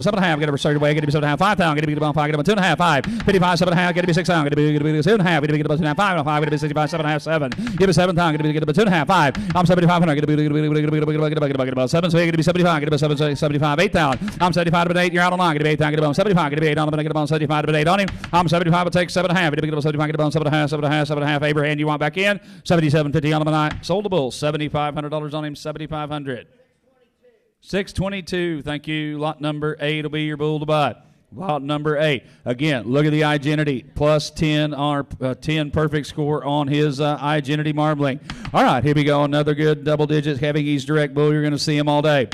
7.5, get it straight away, get it 7.5, 5,000, get it about 5, get it 2.5, 5, 55, 7.5, get it 6,000, get it 7.5, get it about 2.5, 5, get it 65, 7.5, 7, give it 7,000, get it about 2.5, 5, I'm 7,500, get it about 7, so get it 75, get it about 75, 8,000, I'm 75 to 8, you're out on line, get it 8,000, get it about 75, get it 8 on, get it about 75 to 8 on him, I'm 75, but take 7.5, get it about 75, get it about 7.5, 7.5, Abraham, you want back in, 77.50 on him, and I sold the bull, $7,500 on him, 7,500. 622, thank you. Lot number 8 will be your bull to buy. Lot number 8. Again, look at the identity. Plus 10 on 10 perfect score on his identity marbling. All right, here we go. Another good double digits heavy ease direct bull. You're going to see him all day.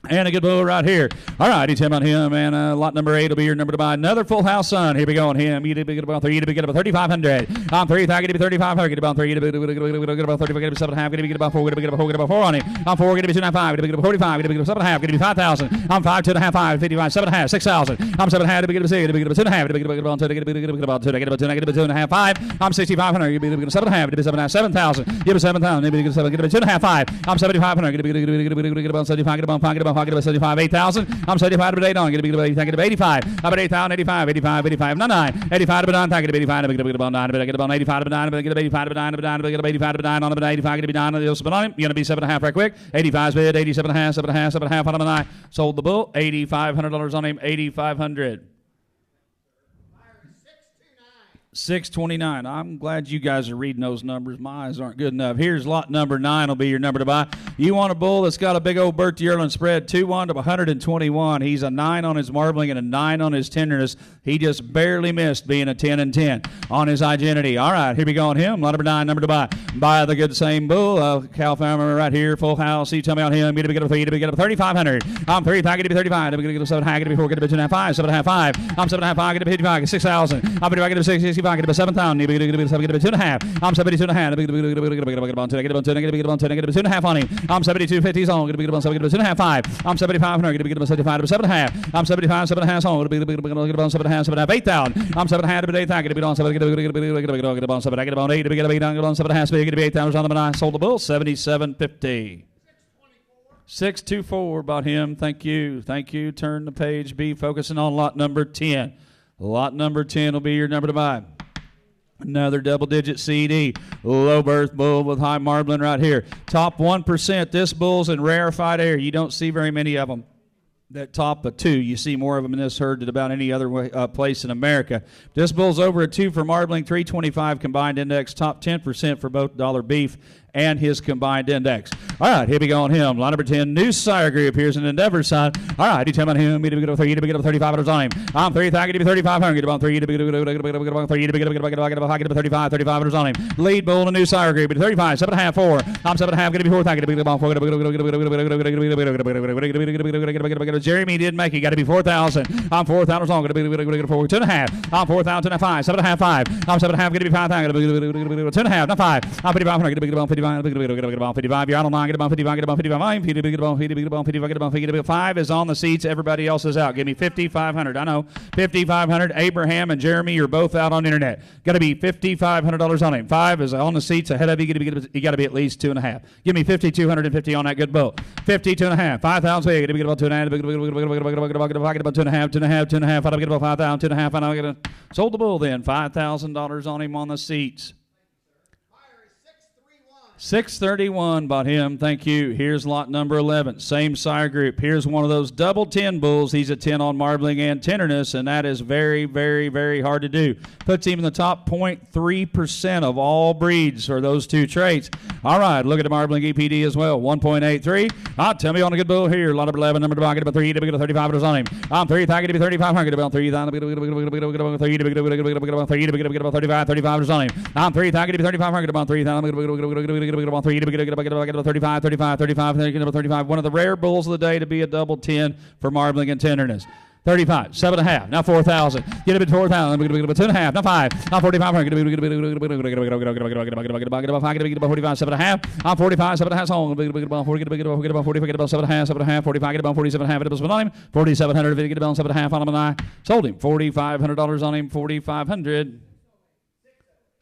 And a good bull right here. All right, he's him on him, and lot number 8 will be your number to buy. Another full house son. Here we go on him. You did get about 3. You did get about 3,500. I'm 3,000. Get 3,500. Get about 3. Get about 35. Get 7.5. Get about 4. Get about 4 on him. I'm 4. Get 2.5. Get about 45. Get about 7.5. Get 5,000. I'm 5. 2.5. 5. 55. 7.5. 6,000. I'm 7.5. Get about 6. Get about 2.5. Get about 2. Get about 2. Get about 2. Get about 2.5. 5. I'm 6,500. Get about 7.5. Get about 7.5. 7,000. Give us 7,000. Get about 2.5. 5. I'm 7,500. Get about 75. Get about 5. Get about 5. Get about 75. 8,000. I'm 75 to 8 on. Get about 85. I'm about 8,000. 85. 85. 9. 85 to 9. Get about 85. Get about 9. Get about 85 to 9. Get about 85 to 9. Get about 85 to 9 on about 85. Get about 9 on him. You're gonna be 7.5 right quick. 85's bid. 87.5. 7.5 on him. And I sold the bull. $8,500 on him. 8,500. 629. I'm glad you guys are reading those numbers. My eyes aren't good enough. Here's lot number 9 will be your number to buy. You want a bull that's got a big old Bert Yearling spread, 2-1 to 121. He's a 9 on his marbling and a 9 on his tenderness. He just barely missed being a 10 and 10 on his identity. All right, here we go on him. Lot number 9, number to buy. Buy the good same bull. Cow farmer right here, full house. You tell me on him. Get a 3, get a 3,500. I'm 3,000. Get a 35. I'm going to get a 7.5. Get a 4. Get a 2.5. 5. 7.5. 5. I'm 7.5. Get a 55. Get 6,000. I'm going to get a 60. Get about 7,000. Get about 2.5. I'm 72.5. Get about 2.5 on him. I'm 72.50 on. Get about 2.5. 5. I'm 7,500. Get about 75 to 7.5. I'm 75. 7.5 on. Get about 7.5. 8,000. I'm 7.5 to 8,000. Get about 7. Get about 7. Get about 8. Get about 7.5. Get 8,000 on them, and I sold the bull. 77.50. 624 bought him. Thank you. Thank you. Turn the page. Be focusing on lot number 10. Lot number 10 will be your number to buy. Another double-digit CD. Low birth bull with high marbling right here. Top 1%. This bull's in rarefied air. You don't see very many of them that top a 2. You see more of them in this herd than about any other place in America. This bull's over a 2 for marbling, 325 combined index, top 10% for both dollar beef and his combined index. All right, here we go on him. Line number 10, new sire group. Here's an Endeavor side. All right, you tell me on him. Get a 3, get a 35 on him. I'm 3,000. Get a 3,500. Get about 3. Get a 35 on him. Lead bull in a new sire group. 35, 7.5, 4. I'm 7.5. Get a 4,000. Get a about 4. Jeremy did make it. Got to be 4,000. I'm 4,000 long. Get a 4. 2.5. I'm 4,000 and 5. 7.5, 5. I'm 7.5. Get a 5,000. Get a 2.5. Not 5. I'm 5,500. Get a about 50. Get about 55. You're out on line. Get about 55. Get about 55. Get about 55. 5 is on the seats. Everybody else is out. Give me 5,500. I know. 5,500. Abraham and Jeremy, you're both out on the internet. Got to be $5,500 on him. 5 is on the seats ahead of you. You got to be at least 2.5. Give me 5,250 on that good bull. 52.5. 5,000. Get about 2.5. Get about 2.5. I get about 5,000. 2.5. And I get sold the bull then. $5,000 on him on the seats. 631 bought him. Thank you. Here's lot number 11. Same sire group. Here's one of those double 10 bulls. He's a 10 on marbling and tenderness, and that is very, very, very hard to do. Puts him in the top 0.3% of all breeds for those two traits. All right, look at the marbling EPD as well. 1.83. Tell me on a good bull here. Lot number 11. Number 2. Get about 3. Get about 35 on him. I'm 3,000. Get 3,500. Get about 3,000. Get about 3. Get about 35 on him. I'm 3,000. Get 3,500. Get about 3,000. Get about 3, get about 35. One of the rare bulls of the day to be a double 10 for marbling and tenderness. 35, 7.5, now 4,000. Get a bit 4,000. Get about 2.5, now 5. I'm 4,500. Get about 45, 7.5. I'm 45, 7.5. So get about 40, get about 40, get about 7.5, 45. Get about 47.5. It was on him. 4,700. Get about 7.5 on him, and I sold him $4,500 on him. 4,500.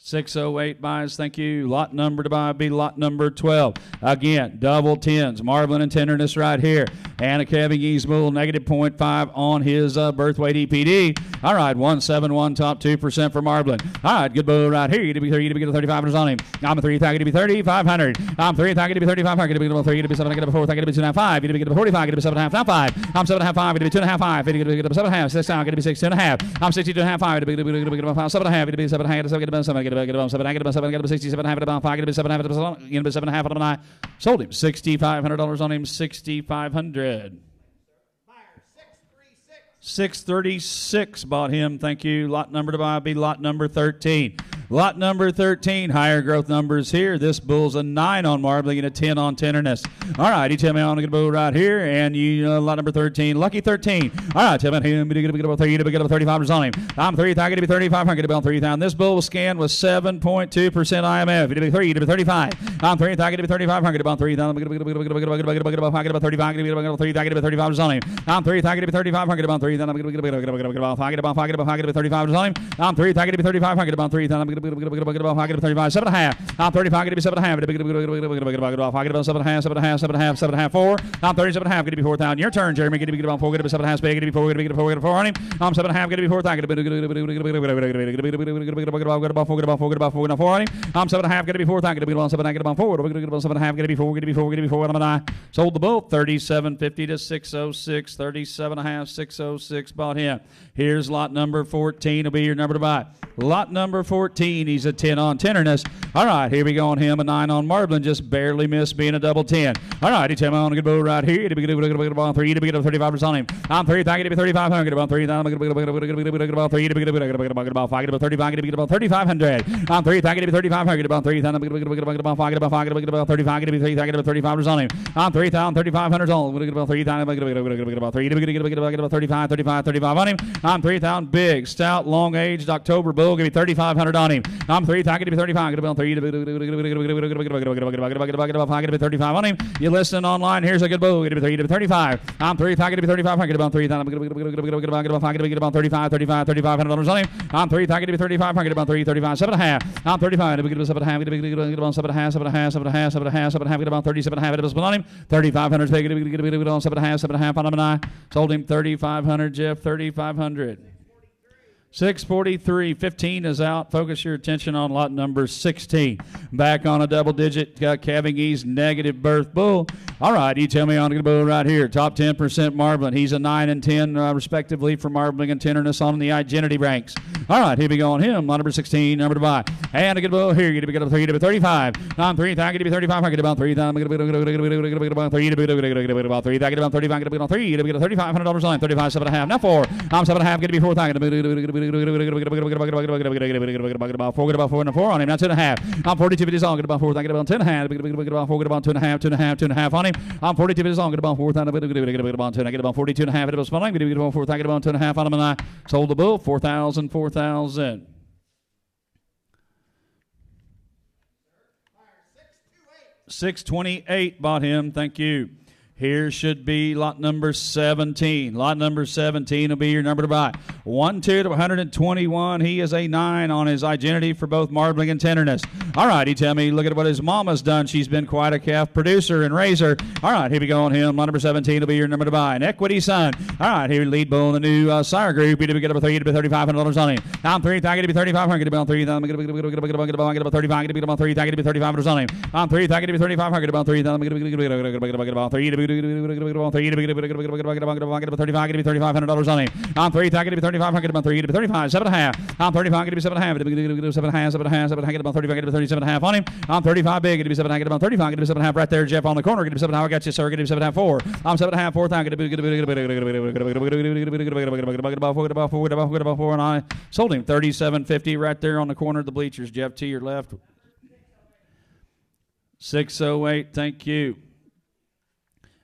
608 buys, thank you. Lot number to buy be lot number 12. Again, double tens, marbling and tenderness right here. And a Kevin Easbull, negative 0.5 on his birth weight EPD. All right, 171, top 2% for marbling. All right, good bull right here. To be 30, to be 35 on him. I'm a 3, thank you to be 3,500. I'm 3, thank you to be 3,500. To be 3, to be 7, thank you to be 4, thank you to be 2.5. To be 45, to be 7.5, not 5. I'm 7.5, 5, to be 2.5, 5. To be 7.5, 6, to be 6, 2.5. I'm 62.5, 5, to be 5, 7.5, to be 7.5, to be 7, get about 7, get about 7, get about 67, half, get about 5, get about 7, half, get about 7, half on him, and I sold him $6,500 on him, $6,500. 636 bought him, thank you. Lot number to buy be lot number 13. Lot number 13, higher growth numbers here. This bull's a 9 on marbling and a 10 on tenderness. All right, you tell me I want to get a bull right here, and you lot number 13, lucky 13. All right, tell me him to get about 30, to get about 35 on him. I'm 3, I get to be 35, I get about 3,000. This bull was scanned with 7.2% IMF. To be 3, to be 35. I'm 3, I get to be 35, I get about 3,000. I get about 35, I get about 3, I get about 35 on him. I'm 3, I get to be 35, I get about 3,000. I get about 5, get about 35 on him. I'm 3, I get to be 35, I get about 3,000. 35, 7.5. I'm 35, going to be 7.5. I get about 7.5, 4. I'm 37.5, going to be 4,000. Your turn, Jeremy. Going to be about 4, going to be 7.5, going to be 4, going to be 4, on him. I'm 7.5, going to be 4,000. Going to be 4 on him. I'm 7.5, going to be 4,000. Going to be 7, I get about 4. Going to be 7.5, going to be 4, going to be 4, going to be 4. And I sold the bull 37.50 to 606. 37.5, 606 bought him. Here's lot number 14. Will be your number to buy. Lot number 14. He's a 10 on tenderness. All right, here we go on him. A 9 on marbling. Just barely missed being a double 10. All right, he tell me on a good bull right here. To be about 3, to be 35 on him. I'm 3, I get to be 3,500. About 3,000. I'm going to be about 3, to be about 5, about 35, to be about 3,500. I'm 3, I get to be 3,500. About 3,000. I'm going to be about 5, about 5, about 35, to be 3, I get to be 35 on him. I'm 3,000, 3,500 on. I'm going to get about 3,000. I'm going to get about 3, to be about 35 on him. I'm 3,000 big, stout, long-aged October bull. Give me 3,500 on him. I'm 3, I get to be 35. Get about 3, to be 35 on him. You listen online. Here's a good bull. Get to be 3, to be 35. I'm 3, I get to be 35. Get about 3,000. I'm going to get about 3,500 on him. I'm 3, I get to be 35. Get about 3, 35, 7.5. I'm 35. Get about 7.5. Get about 7.5. Get about 37.5 on him. 3,500. Get about 7.5 on him, and I sold him 3,500. Jeff, 3,500. 643, 15 is out. Focus your attention on lot number 16. Back on a double digit, calving ease, negative birth bull. All right, you tell me on a bull right here. Top 10% marbling. He's a 9 and 10, respectively, for marbling and tenderness on the identity ranks. All right, here we go on him. Lot number 16, number to buy. And a good bull here. You get a 3, to be 35. I'm 3, I get to be 35. I get about 3,000. I'm going to get about 3, to be about 3. I get about 35. I get about 3, to be $3,500 on 35, 7.5. Now 4. I'm 7.5. Get to be 4,000. Get about 4 and a 4 on him. Now 2.5. I'm 42 feet long. Get about 4. I get about 10.5. Get about 4. Get about 2.5 on him. I'm 42 feet long. Get about 4. Get about 10. I get about 42.5. Get about 4. I get about 4. I get about 2.5 on him, and I sold the bull 4,000. 628 bought him. Thank you. Here should be lot number 17. Lot number 17 will be your number to buy. 1, 2 to 121. He is a 9 on his identity for both marbling and tenderness. All right, he tell me, look at what his mama's done. She's been quite a calf producer and raiser. All right, here we go on him. Lot number 17 will be your number to buy. An equity son. All right, here lead bull in the new sire group. He to get up 3 to be $3,500 on him. I'm 3, I get to be 3,500. Get about 3,000. I'm going to get about 35. Get about 3, I get to be $3,500 on him. I'm 3, I get to be 3,500. Get about 3,000. I'm going to get about 3 to be $3,500 on him. I'm 3, I get to be 35. About 3 to be 35, 7.5. I'm 35, get to be 7.5. Get about 35, get to be 37.5 on him. I'm 35 big, get to be 7.5. Get about 35, get to be 7.5 right there. Jeff on the corner, get to be 7.5. I got you, sir. Get to be 7.5, 4. I'm 7.5, 4,000. Get to be 4, and I sold him 37.50 right there on the corner of the bleachers. Jeff, to your left. 608, thank you.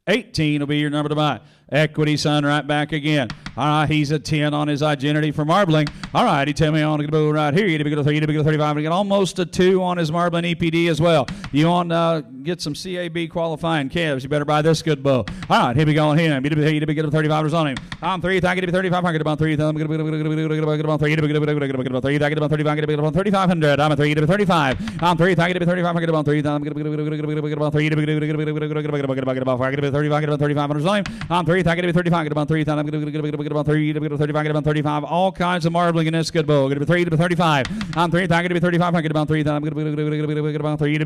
18 will be your number to buy. Equity Sun right back again. All right, he's a 10 on his identity for marbling. All right, he tell me on to go right here. You need to go to 3, you need to go to 35. We got almost a 2 on his marbling EPD as well. You want to get some CAB qualifying calves, you better buy this good bull. All right, here we go on him. You need to get a 35 on him. I'm 3, I get 3,500 about 3. I'm going to get about 3. You need to get about 3. I get about 35. I get about 3,500. I'm a 3 to 35. I'm 3, I get 35. I get about 3. I'm going to get about 3. Get about 5. Get about 35. Get about 3,500 on him. I'm 3, I get 35. Get about 3. I'm going to get about 3. Get about 35. Get about 35. All kinds of marbling in this good bull. Get about 3 to 35. I'm 3, I get 35. I get about 3. I'm going to get about 3.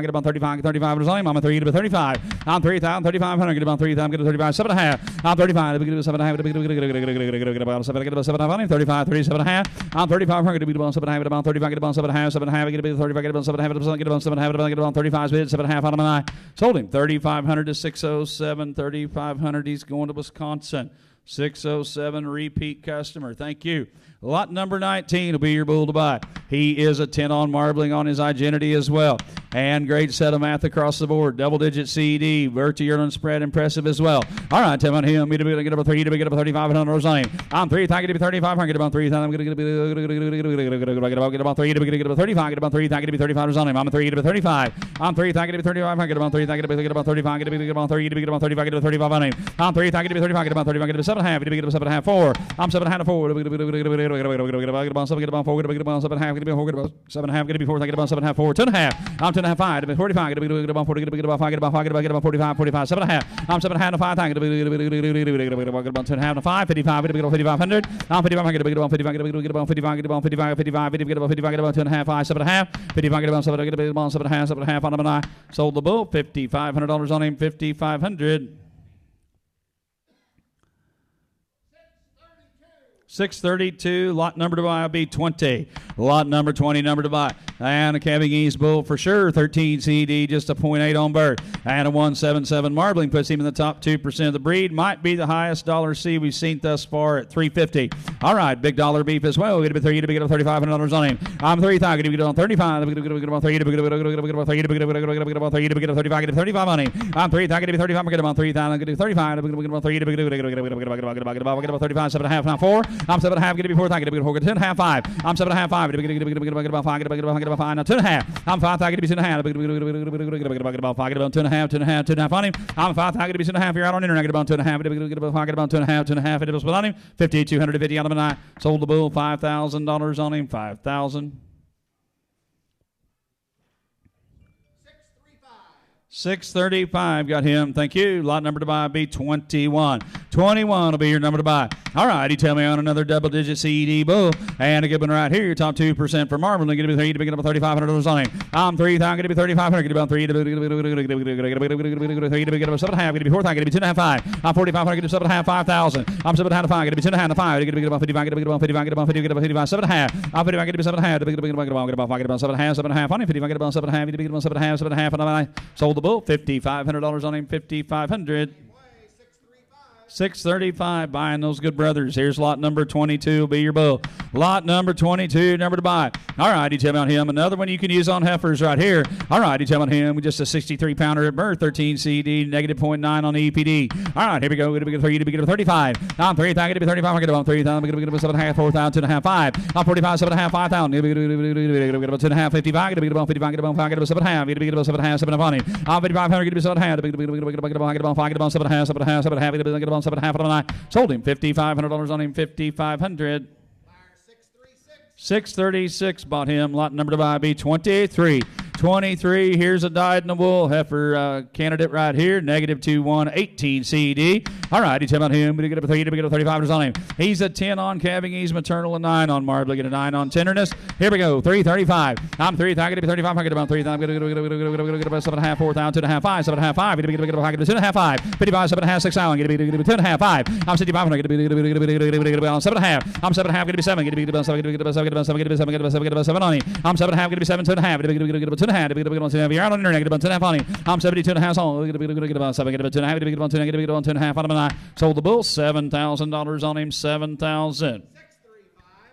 Get about 35. 35 on him. I'm a 3 to 35. I'm 3,000. 3,500. Get about 3. I'm going to 35. 7.5. I'm 35. Get about 7.5. Get about 7. Get about 7 on him. 35. 37.5. I'm 3,500. Get about 7.5. Get about 35. Get about 7.5. 7.5. Get about 35. Get about 7.5. Get about 7.5. Get about 35. 7.5 on him and I sold him 3,500 to 607. 3,500. He's going to Wisconsin. 607 repeat customer. Thank you. Lot number 19 will be your bull to buy. He is a 10 on marbling on his identity as well. And great set of math across the board. Double-digit CD. Verti spread impressive as well. All right, tell me on him. Me to get up a 3, to get up a 3,500 on him. I'm 3, I get 3,500. Get about 3. I'm going to get about 3, to get about 35. Get about 3, I get 35 on him. I'm a 3 to 35. I'm 3, I get 35. I get about 3, I get about 35. Get about 3, to get about 35. Get about 35 on him. I'm 3, I get 35. Get about 35. Get about 7.5. Get about 7.5. 4. I'm 7.5 to 4. Get about 7. Get about 4. Get about 7.5. Get about 7.5. Get about 4. Get about 7.5. 4. 2.5. I'm 2.5. 5. Get about 45. Get about 40. Get about 5. Get about 5. Get about 45. 45. 7.5. I'm 7.5 to 5. Get about 2.5 to 5. 55. Get about 5,500. I'm 55. Get about 55. Get about 55. Get about 55. 55. Get about 55. Get about 2.5. 5. 7.5. 55. Get about 7. Get about 7.5. 7.5 on him and I sold the bull. $5,500 on him. 5,500. 632, lot number to buy will be 20. Lot number 20, number to buy. And a calving ease bull for sure. 13 CD, just a 0.8 on bird. And a 177 marbling puts him in the top 2% of the breed. Might be the highest dollar C we've seen thus far at $350. All right, big dollar beef as well. We're going to get $3,500 on him. I'm 3,000. Get on 35. Get about 3. Get about 3. Get about 3. Get 35. Get 35 on him. I'm 3,000. Get 35. Get about 3,000. Get 35. Get about 3. Get about 35. 7.5. Now 4. I'm 7.5. Get it before 4. Get 10.5. 5. I'm 7.5. 5. Get about 5. Get about 5. Now 2.5. I'm 5. Get 2.5. Get about 5. Get about 2.5. 2.5 on him. I'm 5. Get 2.5. You're out on internet. Get about 2.5. Get about 5. Get about 2.5. 2.5. It was on him. 5,250 on him and I sold the bull. $5,000 on him. 5,000. 635 got him. Thank you. Lot number to buy will be 21. 21 will be your number to buy. All right. You tell me on another double-digit CED bull. And a good one right here. Your top 2% for marbling. Get to be about $3,500 on him. I'm 3,000. Get to be 3,500. Get about 3. Get about 7.5. Get to be 4,000. Get to be 2.5. 5. I'm 4,500. Get to 7.5. 5,000. I'm 7.5 to 5. Get to be 2.5 to 5. Get to be about 55. Get to be about 55. Get about 50. Get about 55. 7.5. I'm 55. Get to be 7.5. Get about 5. Get about 7.5. 7.5 on him. 55. Get about 7.5. Get to be about 7.5. 7.5 on him. Sold the bull. $5,500 on him. 5,500. 635, buying those good brothers. Here's lot number 22 will be your bull. Lot number 22, number to buy. All right, you tell me on him. Another one you can use on heifers right here. All right, you tell me on him. Just a 63-pounder at birth, 13 CD, negative 0.9 on the EPD. All right, here we go. We're going to get 3, to get 35. I'm 3,000, get 35. I'm going to get 3,000. I'm going to get 7.5, 4,000, 2.5, 5. I'm 45, 7.5, 5,000. Get about 2.5, 55. Get about 55. Get about 5. Get about 7.5. Get about 7.5, 7 on him. I'm 5,500. Get about 7.5. Get about 5. Get about 7.5, 7.5. Get about 7.5 on I sold him. $5,500 on him. 5,500. 636 bought him. Lot number to buy be 23. 23. Here's a dyed in the wool heifer candidate right here. Negative 2.1, 18 CD. All right, you tell about him. We get up a 3, we get a 35 on him. He's a 10 on calving. He's maternal, a 9 on marbling, get a 9 on tenderness. Here we go. 335. I'm 3,000. I get 35. I get about 3,000. I'm going to get about 7.5, 4,000, 2.5, 5, 7.5, 5. Get about 2.5, 5. 55, 7.5, 6 hour. Get 2.5, 5. I'm 65. Get about 7.5. I'm 7.5. Get 7. Get about 7. Get about 7. Get about 7. Get about 7. Get about 7 on him. I'm 7.5. Get 7. 2.5. Get about 2.5. You're out on internet. Get about 2.5 on him. I'm 72.5 on. Get about 7. Get about 2.5. Get about 2.5. Get about 2.5 on him. And I sold the bull. $7,000 on him. 7,000.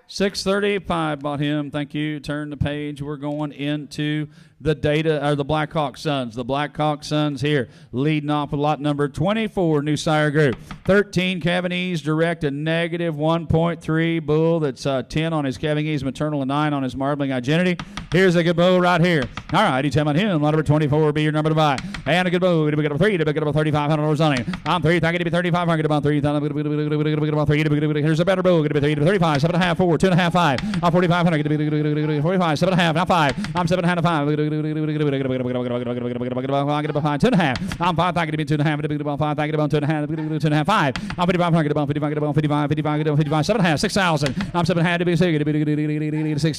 635 bought him. Thank you. Turn the page. We're going into the data, or the Blackhawk Suns. The Blackhawk Suns here, leading off with lot number 24, New Sire Group. 13, Cavanese Direct, a negative 1.3 bull. That's 10 on his Cavanese Maternal and 9 on his Marbling Identity. Here's a good bull right here. All right, you tell him. Lot number 24 will be your number to buy. And a good bull. To be number 3. To be about $3,500 on him. I'm 3. Thank you to be 3,500. About 3. About 3. Here's a better bull. Going to be 3 to 35. 7.5. 4. 2.5. 5. I'm 4,500. Going to be 45. 7.5. Now 5. I'm 7.5. 5. 2.5. I'm 5. Thank you to be 2.5. 5. Thank you to be 2.5. 5. I'm 55. 55. 7.5. 6,000. I'm 7.5 to be 6.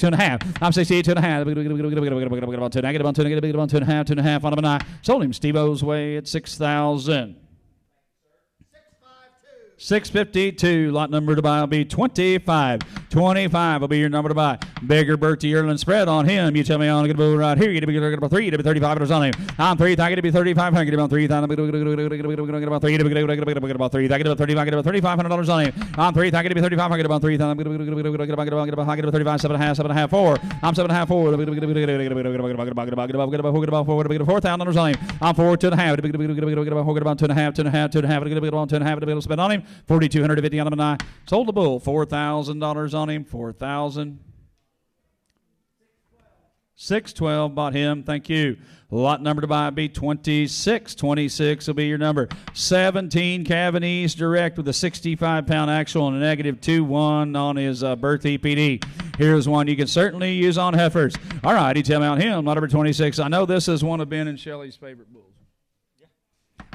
2.5. I'm 68. 2.5. About 2. Negative 2.5 on number 9. Sold him Steve-O's way at 6,000. 652. Lot number to buy will be 25. 25 will be your number to buy. Bigger Bertie Erland spread on him. You tell me I'm going to go right here. You to be about 3. To be $35 on him. I'm 3. Thank you to be 3,500. About 3,000. About 3. To be about 3. Thank you to be $3,500 on him. I'm 3. Thank you to be 3,500. About 3,000. About 35. 7.5. 4. I'm 7.5. 4. $4,000 on him. I'm 4. 2.5. About 2.5. Spend on him. 4,250 on number 9. Sold the bull. $4,000 on him. 4,000. 612 bought him. Thank you. Lot number to buy will be 26. 26 will be your number. 17, Cavanese Direct with a 65-pound axle and a negative 2.1 on his birth EPD. Here's one you can certainly use on heifers. All right, you tell me on him. Lot number 26. I know this is one of Ben and Shelley's favorite bulls.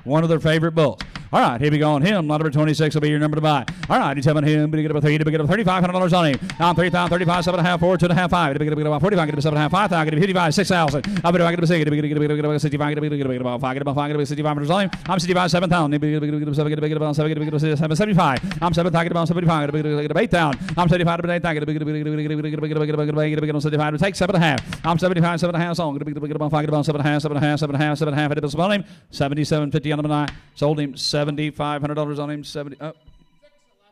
One of their favorite bulls. All right, here we go on him. Lot number 26 will be your number to buy. All right, you tell me him. Get up a 3. To get up $3,500 on him. I'm 3,000, 35, 7.5, 4, 2.5, 5. To get up 45. Get up 7.5, 5,000. Get up 55, 6,000. I'm going to get up 6. Get up 65. Get up 5. Get up 5. Get up 65 on him. I'm 65, 7,000. Get up 7. Get up 7. Get up 75. I'm 7,000. Get up 75. Get up 8,000. I'm 75. Get up 8,000. Get up 75. Take 7.5. I'm 75, 7.5 song. Get up 5. Get up 7.5. 7.5. Get up on him. 77.50 on number 9. Sold him $7,500 on him. 70. Oh. 611.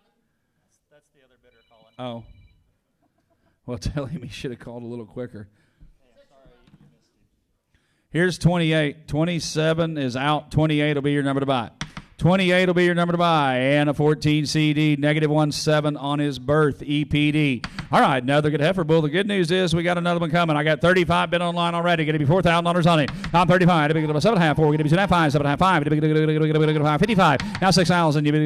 That's the other bidder calling. Oh. Well, tell him he should have called a little quicker. Yeah, sorry, you missed it. Here's 28. 27 is out. 28 will be your number to buy. 28 will be your number to buy. And a 14 CD, negative 1.7 on his birth EPD. All right, another good heifer bull. The good news is we got another one coming. I got 35 bid online already. Going to be $4,000 on it. I'm 35. To be 7.5. 4. Going to be 2.5. 7.5. 5. To be 55. Now 6,000. You get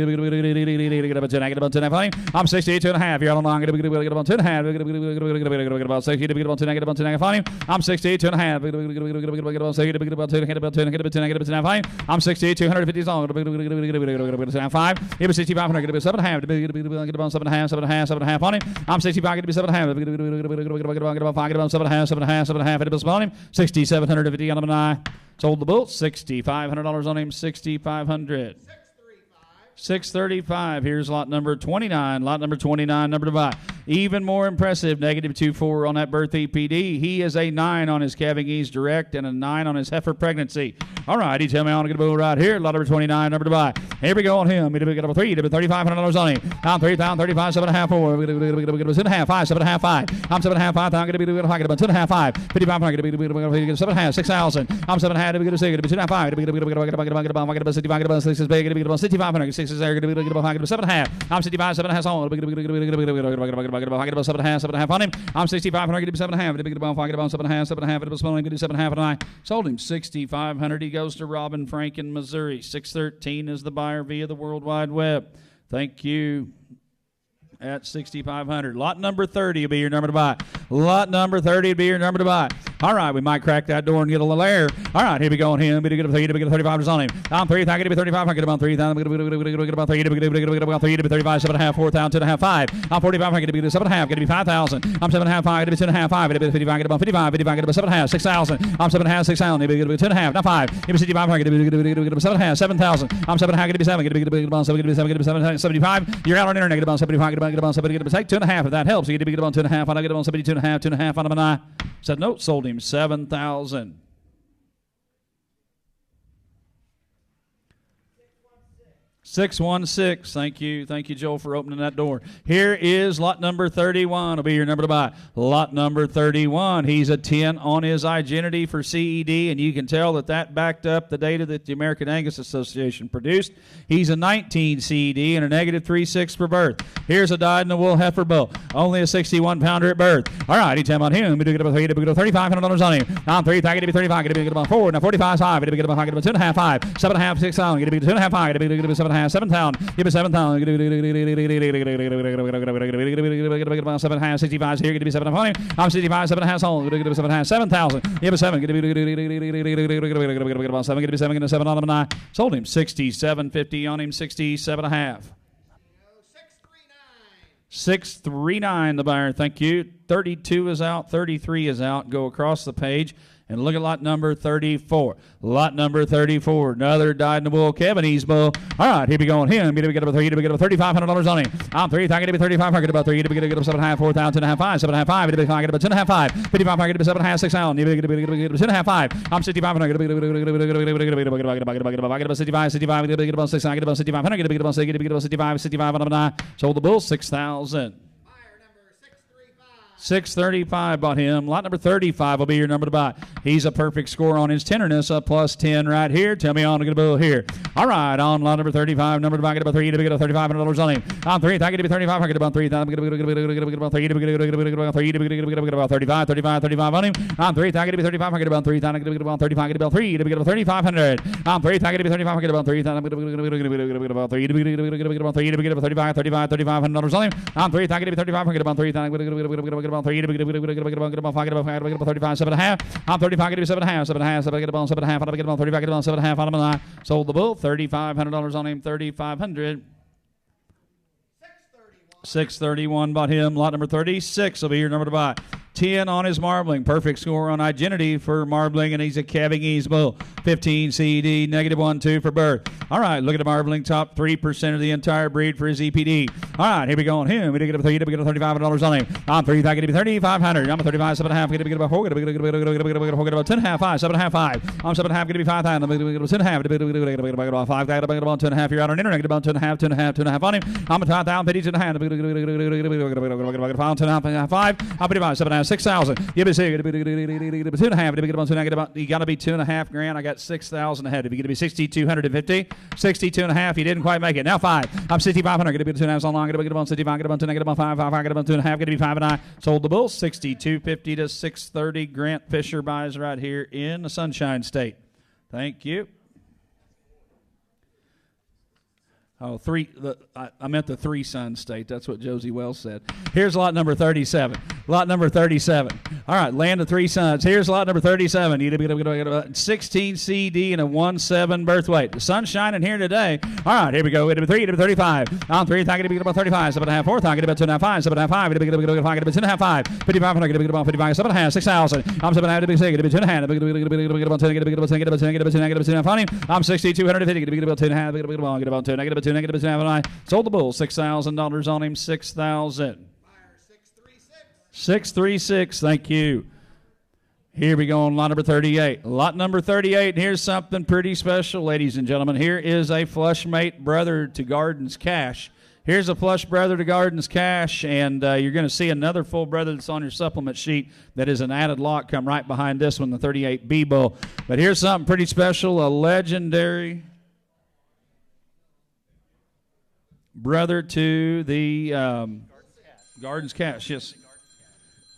about 2.5 on him. I'm 68. 2.5. You're out online. Going to be about 2.5. About 60. To be about 2.5 on him. I'm 68. 2.5. I'm 68. 250 long. 5. It was 6,500. Get 7.5. Get about 7.5 on him. I'm 65. Get 7.5. Get about 7.5. It was on him. 6,750 on number 9. Sold the bull. $6,500 on him. 6,500. 635. Here's lot number 29. Lot number 29, number to buy. Even more impressive, negative 2.4 on that birth EPD. He is a 9 on his Cavanese Direct and a 9 on his heifer pregnancy. All right, he tell me I want to get a bull right here. Lot number 29, number to buy. Here we go on him. He got a 3. $3,500 on him. I'm 3,000, 35, 7.5, 4. 2.5, 5, 7.5, 5. I'm 7.5, 5,000. Get about 2.5, 5. 5,500. Get 7.5, 6,000. I'm 7.5. Get 2.5. Get about 6. Get about 6,500. 6 is there. Get about 7.5. I'm 65, 7.5 on. Get about 7.5 on him. I'm 6,500. Get 7.5. Get about 7.5. Get about 7.5 and I sold him 6,500. He goes to Robin Frank in Missouri. 613 is the buyer via the World Wide Web. Thank you. At 6,500. Lot number 30 will be your number to buy. Lot number 30 will be your number to buy. All right, we might crack that door and get a little air. All right, here we go on him. Get a 3, get a 35 on him. I'm 3,000, get a 35, get about 3,000, get about 3, get about 3, get 35, 7.5, 4,000, 2.5, 5. I'm 45, get a 7.5, get a 5,000. I'm 7.5, 5, get a 2.5, 5, get a 55, get about 55, get about 7.5, 6,000. I'm 7.5, 6,000, get a 2.5, not 5. Get a 65, get a 7.5, 7,000. I'm 7.5, get a 7, get about 7, get about 75. You're out on internet, get about 75, get about 7, get about take 2.5 if that helps. You get to get about 2.5. I get about 72.5 on him and I said no, sold him 7,000. 616. Thank you. Thank you, Joel, for opening that door. Here is lot number 31. Will be your number to buy. Lot number 31. He's a 10 on his identity for CED, and you can tell that backed up the data that the American Angus Association produced. He's a 19 CED and a negative 3.6 for birth. Here's a dyed-in-the-wool heifer bull. Only a 61-pounder at birth. All right, each time on him. We do get about $3,500 on him. On 3, I get to be 35. Get to be about 4. Now 45, 5. Get to be about 2.5, 5. 7.5, 6 down. Get to be 2.5, 5. Get to be 7.5, 7 down. Give me 7 down. Get to be 7.5, 65 here. Get to be 7 on him. I'm 65, 7.5 on. Get to be 7.5, 7,000. Give me 7. Get to be about 7. Get to be 7. Get to 7 on him. 9. Sold him 67.50 on him. 67.5. 639 the buyer. Thank you. 32 is out. 33 is out. Go across the page and look at lot number 34. Lot number 34. Another dyed-in-the-wool Kevinese bull. All right, here we go on him. We get about $3,500 on him. I'm 3. I get to be 35. I get about 3. Get about 7.5, 4,000, 2.5, 5, 7.5, 5. Get about 2.5, 5. 55. I get to be 7.5, 6 down. Get about 2.5, 5. I'm 65. I get about 65, 65. Get about 6. I get about 65. I get about 6. Get about 65, 65 on 9. Sold the bull 6,000. 635 bought him. Lot number 35 will be your number to buy. He's a perfect score on his tenderness, a plus 10 right here. Tell me on to get a bull here. All right, on lot number 35, number to buy, get about 3 to get $3,500 on him. On 3, I get to be 35, I get about 3, I get about 3 to get about 35, 35 on him. On 3, I get to be 35, I get about 3, I get about 35, I get about 3 to get about 3,500. On 3, I get to be 35, I get about 3, I get about 3 to get about 3 to get about 35, $3,500 on him. On 3, I get to be 35, I get about 3, I get about 3 to get about 5, get about 35, 7.5. I'm 35, get to be 7.5, 7.5, I get about 7.5, I get about 35, I get about 7.5 on him. And I sold the bull, $3,500 on him, 3,500. 631 bought him. Lot number 36 will be your number to buy. 10 on his marbling. Perfect score on identity for marbling, and he's a Kevinese bull. 15 CED, negative 1, 2 for birth. All right, look at the marbling, top 3% of the entire breed for his EPD. All right, here we go on him. We get a 3, we get $3,500 on him. I'm 3, I get to be 3,500. I'm a 35, 7.5. Get about 4, get about 10.5, 5, 7.5, 5. I'm 7.5, get to be 5,000. Get about 10.5, get about 5, get about 2.5. You're out on internet. Get about 2.5 on him. I'm a 5,000, 50, 2.5. Get 5. I'm 7.5. 6,000. Give me 6. Get about you got to be $2.5 grand. I got 6,000 ahead. If you get to be 6,250, 62.5, you didn't quite make it. Now 5. I'm 6,500. Get to be 2.5 on long. Get about 65. Get about 2. Get about 5. 5. Get about 2.5. Get to be 5 and I sold the bull 6,250 to 630. Grant Fisher buys right here in the Sunshine State. Thank you. Oh, I meant the Three Sun State. That's what Josie Wells said. Here's lot number 37. Lot number 37. All right, land of Three Suns. Here's lot number 37. You get 16 CD and a 1.7 birth weight. The sun's shining here today. All right, here we go. Get to 3, get to 35. On 3, I get to be about 35. 7.5, 4. I get about 2.5, 5. 7.5, 5. Get to be about 2.5, 5. 55, I get to be about 55. 7.5, 6,000. I'm 7.5 to be 6. Get to be 2.5. Get about 10. Get about 10. Get about 10. Get about 10. Get about 10. Funny. I'm 6,250. Get about 2.5. Get about 2. Negative 2. Negative 2. I sold the bull. $6,000 on him. 6,000. 636. Thank you. Here we go on lot number 38. Lot number 38. Here's something pretty special, ladies and gentlemen. Here is a flush mate brother to Gardens Cash. Here's a flush brother to Gardens Cash, and you're going to see another full brother that's on your supplement sheet that is an added lot come right behind this one, the 38B bull. But here's something pretty special, a legendary brother to the Gardens Cash. Yes.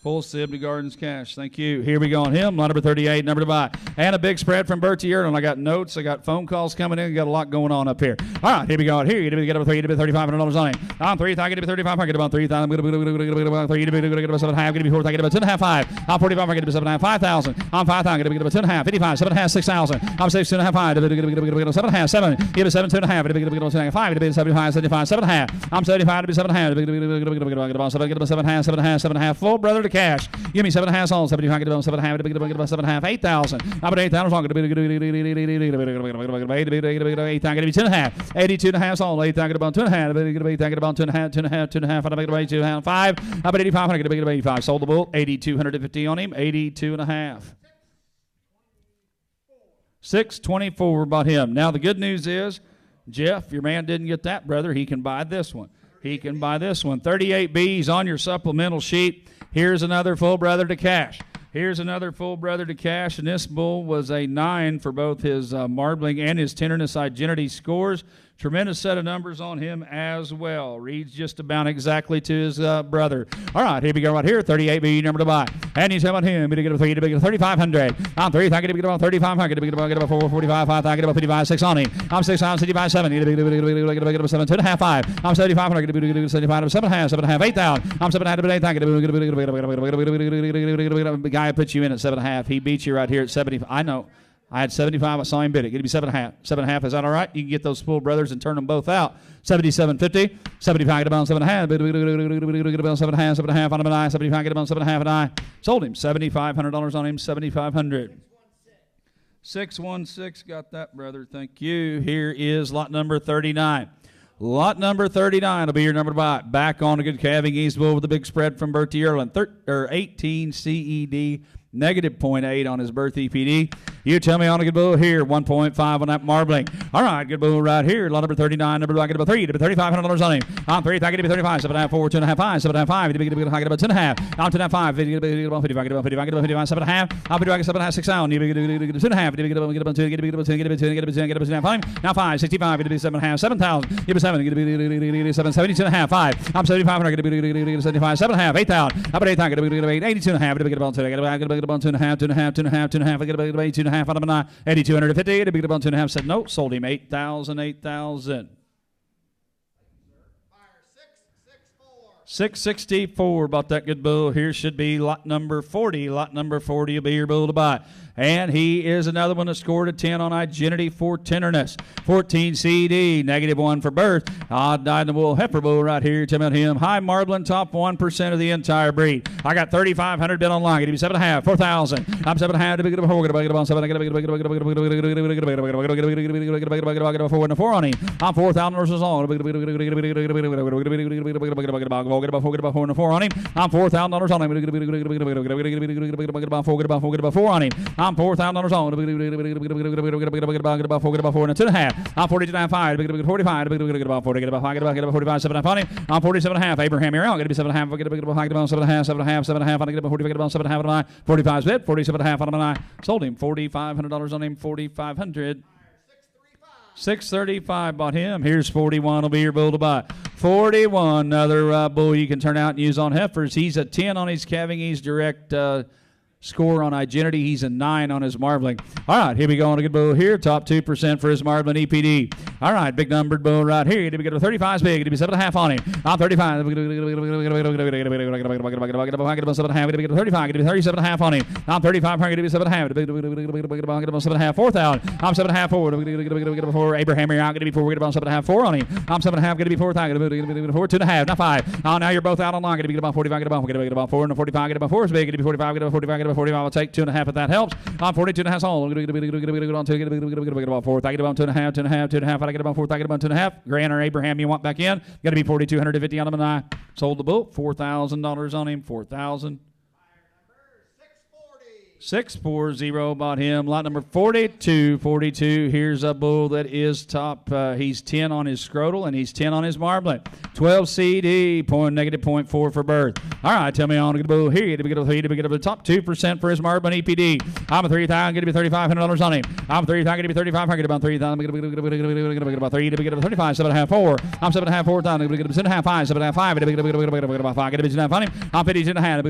Full sib to Gardens Cash. Thank you. Here we go on him. Lot number 38, number to buy. And a big spread from Bertie Erden. I got notes. I got phone calls coming in. Got a lot going on up here. All right, here we go. Here, you get about 3, you get about $3,500 on him. On 3, I get to be 35. I get about 3,000. I'm going to about 3, you get about 7.5. I get to be 4. I get about 2.5, 5. I'm 45. I get to be 7.5, 5,000. I'm 5,000. I get to be about 2.5, 55, 7.5, 6,000. I'm 6, 2.5, 5. 7.5, 7. Give me 7, 2.5. Get to be 5. Get to be 75, 75, 7.5. I'm 75 to be 7.5. Get about 7.5. Full brother to Cash. Give me 7.5 on 75. Get about 7.5. Get about 7.5. 8,000. I'm at 8,000 long. Get to be 8,000. Get to be 10.5. 82.5 on 8,000. Get about 2.5. Get about 2.5. 2.5. I'm at 82.5. 5. I'm at 8,500. Get to be 85. Sold the bull. 8,250 on him. 82.5. 624 bought him. Now the good news is Jeff, your man didn't get that, brother. He can buy this one. He can buy this one. 38 B's on your supplemental sheet. Here's another full brother to cash. Here's another full brother to cash, and this bull was a 9 for both his marbling and his tenderness identity scores. Tremendous set of numbers on him as well. Reads just about exactly to his brother. All right, here we go right here. 38B number to buy. And he's about him. To get a 3 to get a 3,500. I'm 3. I get to get about 3,500. To get about 445. 5. I get about 55. 6 on him. I'm 6. I'm 65. 7. Get about 7. 2.5. 5. I'm 7,500. Get about 75. 7.5. 7.5. 8,000. I'm 7.5. 8,000. The guy put you in at 7.5. He beat you right here at 70. I know. I had 75. I saw him bid it. Give me 7.5. 7.5. Is that all right? You can get those full brothers and turn them both out. 77.50. 75. Get about 7.5. Get about 7.5. 7.5 on him and I. 75. Get about 7.5 and I. Sold him. $7,500 on him. 7,500. 616. Got that, brother. Thank you. Here is lot number 39. Lot number 39 will be your number to buy. Back on a good calving East bull with a big spread from birth to Erland. 18 CED. Negative 0.8 on his birth EPD. You tell me on a good bull here. 1.5 on that marbling. All right, good bull right here. Lot number 39. Number 2, I get about 3. To $3,500 on him. I'm 3. I get to be 35. 7.5. 4. 2.5. 5. 7.5. 5. I get about 10.5. I'm 10.5. 5. I get about 50. I get about 50. I get about 55. 7.5. I'm 50. I get 7.5. 6 out. You get 2.5. I get about 2. Get about 10. Get about 10. Get about 10. Get about 10. 5. Now 5. 65. Get 7.5. 7,000. Get about 7. Get 7. 72.5. 5. I'm 7,500. Get 75. 7.5. 8,000. I'm 8,000. Get 82.5. Get about 2. Get about 2.5. 2.5. 2.5. I get about 2.5 on him. 8,250. To be about 2.5. Said no. Sold him 8,000. 8,000. 664. Bought that good bull. Here should be lot number 40. Lot number 40 will be your bull to buy. And he is another one that scored a 10 on identity for tenderness. 14 CD, negative 1 for birth. Odd died in the wool heifer bull right here. Tell me about him. High marbling, top 1% of the entire breed. I got 3,500 bid online. Give me 7.5, 4,000. I'm 7.5 to be good about 4. Get about 7. I get about 4 and a 4 on him. I'm 4,000 versus all. Get about 4 and a 4 on him. I'm $4,000 on him. Get about 4 on him. I'm $4,000 on. Get about 4 and a 2.5. I'm 42.5. Get 45. Get about 40. Get about 5. Get about 45. 7.5 on him. I'm 47.5. Abraham here. I'll get 7.5. Get about 7.5. I get about 40. Get about 7.5 on him. 45 bid. 47.5 on him. I sold him. $4,500 on him. 4,500. 635 bought him. Here's 41 will be your bull to buy. 41, another bull you can turn out and use on heifers. He's a 10 on his calving. He's direct score on identity. He's a 9 on his marbling. All right, here we go on a good bull here. Top 2% for his marbling EPD. All right, big numbered bull right here. Did we get a 35 big? Did we 7.5 on him? I'm 35. Get about 7.5. Did we get a 35? Did we 37.5 on him? I'm 35. Did we 7.5? Get about 7.5. 4,000. I'm 7.5. 4. Get about 4. Abraham here. I'm going to be 4. Get about 7.5. 4 on him. I'm 7.5. Going to be 4,000. Get about 4. 2.5. Not 5. Oh, now you're both out online. Going to be about 45. Get about 4 and 45. Get about 4 is big. Get about 45. Get about 45. Get about 45. I'll take 2.5 if that helps. I'm 42.5 all. Get about 4. I get about 2.5. 2.5. I get about 4. I get about 2.5. Grant or Abraham, you want back in? Got to be 4,250 on him, and I sold the bull. $4,000 on him. 4,000. 640 bought him. Lot number 42. Here's a bull that is top. He's 10 on his scrotal and he's 10 on his marbling. 12 CD, negative 0.4 for birth. All right, tell me on a good bull here. To get up the top 2% for his marbling EPD. I'm a 3,000. Get to be $3,500 on him. I'm 3,000. Get to be 3,500. Get about 3,000. Get about 3. To get up 35. 7.5. 4. I'm 7.5. 4,000. Get up 7.5. 5. 7.5. 5. Get about 5. Get a 2.5 on him. I'm 52.5.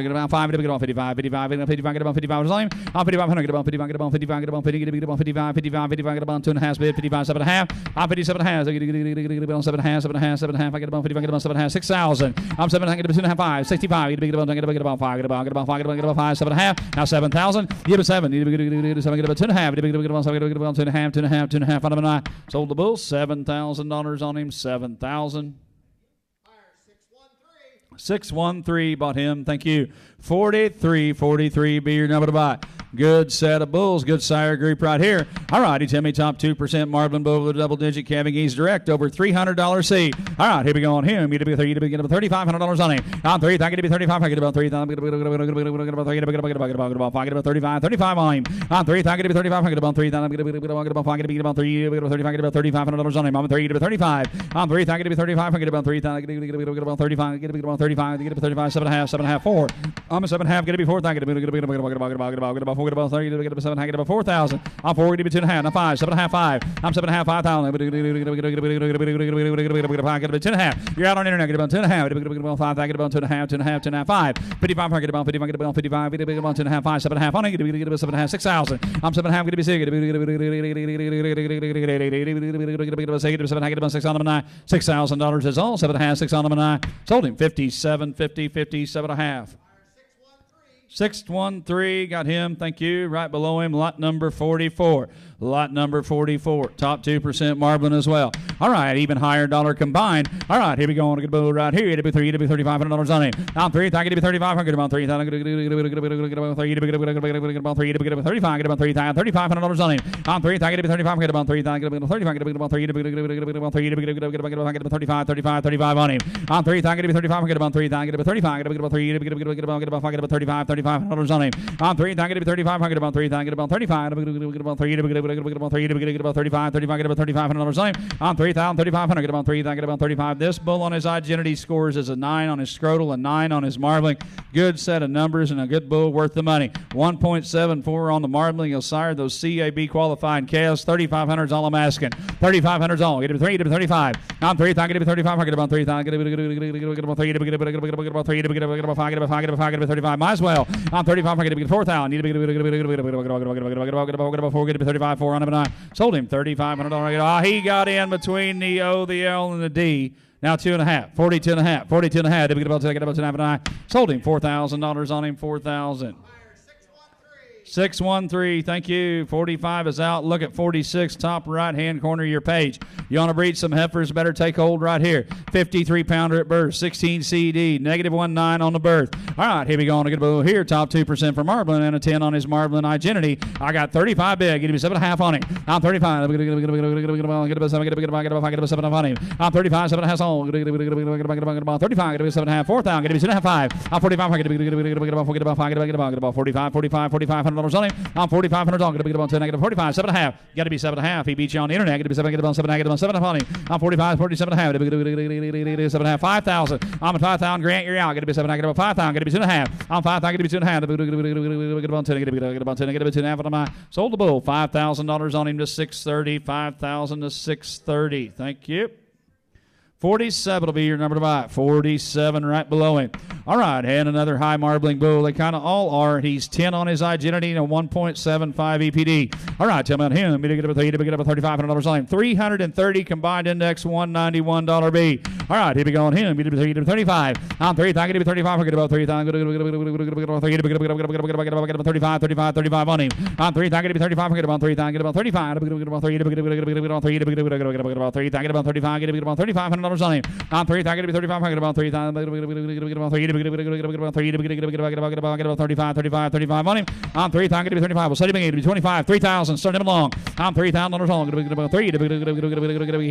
Get about 5. Get about 55. 55. Get about 55 on him. I'm 5,500. Get about 55. Get about 55. Get about 50. Get about 55. 55. Get about 2.5 bid. 55. 7.5. I'm 57.5. Get about 7.5. 7.5. I get about 55. Get about 7.5. 6,000. I'm 7.5. Get about 2.5. 5. 65. Get about 5. Get about 5. Get about 5. Get about 5. 7.5. Now 7,000. Get about 7. Get about 2.5. Get about 2.5 on him. And I sold the bull. $7,000 on him. 7,000. 613 bought him. Thank you. 43 be your number to buy. Good set of bulls. Good sire group right here. All righty, Timmy, top 2% marbling bull with a double-digit calving ease direct over $300 seed. All right, here we go on him. You to be $3,500 on him. On 3, thank you to be 35. I get about 3,000. About 35 on him. On 3, thank you to be 35. I get about 3,000. Get about 3,500 on him. On 3 to be 35. On 3, thank you to be 35. I get about 3,000. Get about 35. Get about 35. Get about 35. 7.5. 4. I'm a 7.5. Get to be 4. Thank you to be about 30. Get about 7. Get about 4,000. I'm 4. Get to be 2.5. I'm 5. 7.5. 5. I'm 7.5. 5,000. Get about 10.5. You're out on internet. Get about 10.5. Get about 5. Get about 2.5. 2.5. 5. 55. Get about 55. Get about 55. Get about 2.5. 5. 7.5. On it. Get about 7.5. 6,000. I'm 7.5. Get to be 6. Get about 6 on them 9. $6,000 is all. 7.5. 6 on them 9. Sold him 57. 50. 57.5. 613, got him, thank you. Right below him, lot number 44. Lot number 44, top 2% marbling as well. All right, even higher dollar combined. All right, here we go on a good bull right here. It'll be $3,500 on him. I'm 3, thank you to be 3,500. About 3,000. Get about 3, get about 35. Get about 3,000. $3,500 on him. I'm 3, thank you to be 35. Get about 3,000. Get about 35. Get about 3, get about 3, get about 35 on him. I'm 3, thank you to be 35. Get about 3,000. Get about 35. Get about 3, get about 35. $3,500 on him. I'm 3, thank you to be 35. Get about 3,000. Get about 35. Get about 3, get about 3, get about 35. Get about $3,500 on him. I'm 3,000. 3,500. Get about 3,000. Get about 35. This bull on his identity scores is a 9 on his scrotal, a 9 on his marbling. Good set of numbers and a good bull worth the money. 1.74 on the marbling. He'll sire those CAB qualified calves. 3,500 is all I'm asking. 3,500 is all. Get to 3 to 35. I'm 3,000. Get to 35. Get about 3,000. Get about 3. Get about 3. Get about 5. Get about 5. Get about 5. Get about 35. Might as well. I'm 35. Get to 4,000. Need to get about 4. Get to 35. 4 on him. 9. Sold him $3,500. He got in between the O, the L, and the D. Now 2.5. 42.5. 42.5. Did we get about 2.5? Sold him $4,000 on him. 4,000. 613, thank you. 45 is out. Look at 46, top right-hand corner of your page. You want to breed some heifers, better take hold right here. 53-pounder at birth, 16 CD, -19 on the birth. All right, here we go on a good bull here. Top 2% for marbling and a 10 on his marbling identity. I got 35 big. Give me 7.5 on it. I'm 35. Get about 7.5 on him. I'm 35, 7.5 on. Get about 35. Get about 7.5, 4,000. Get me 2.5. I'm 45. Get about 45, 45, $4,500 on him. I'm 4,500 on. Get about 10. Get 45, 7.5. Got to be 7.5. He beat you on the internet. Get 7. Get about 7. Get about 7 on him. I'm 45, 47.5. 7.5, 5,000. I'm at 5,000. Grant, you're out. Get to be 7. Get about 5,000. Get to be 2.5. I'm 5,000. Get to be 2.5. Get about 10. Get about 10. Get about 2.5 on my. Sold the bull. $5,000 on him to 630. 5,000 to 630. Thank you. 47 will be your number to buy. 47 right below him. All right, and another high marbling bull. They kind of all are. He's 10 on his identity and a 1.75 EPD. All right, tell me about him. Get about $3,500 on him. 330 combined index, $191 B. All right, here we go on him. Get about 35. I'm 3,000. Get about 35. Get about 3,000. Get about 35. 35 on him. I'm 3,000. Get about 35. Get about 3,000. Get about 35. Get about 3. Get about 3. Get about 35. Get about $3,500 on him. I'm 3,000. Get about 35. Get about 3,000. Get about 3. Get about 35 on him. I'm 3,000. Get about 35. We'll set him again. Get 25. 3,000. Start him along. I'm $3,000 on. Get about 3.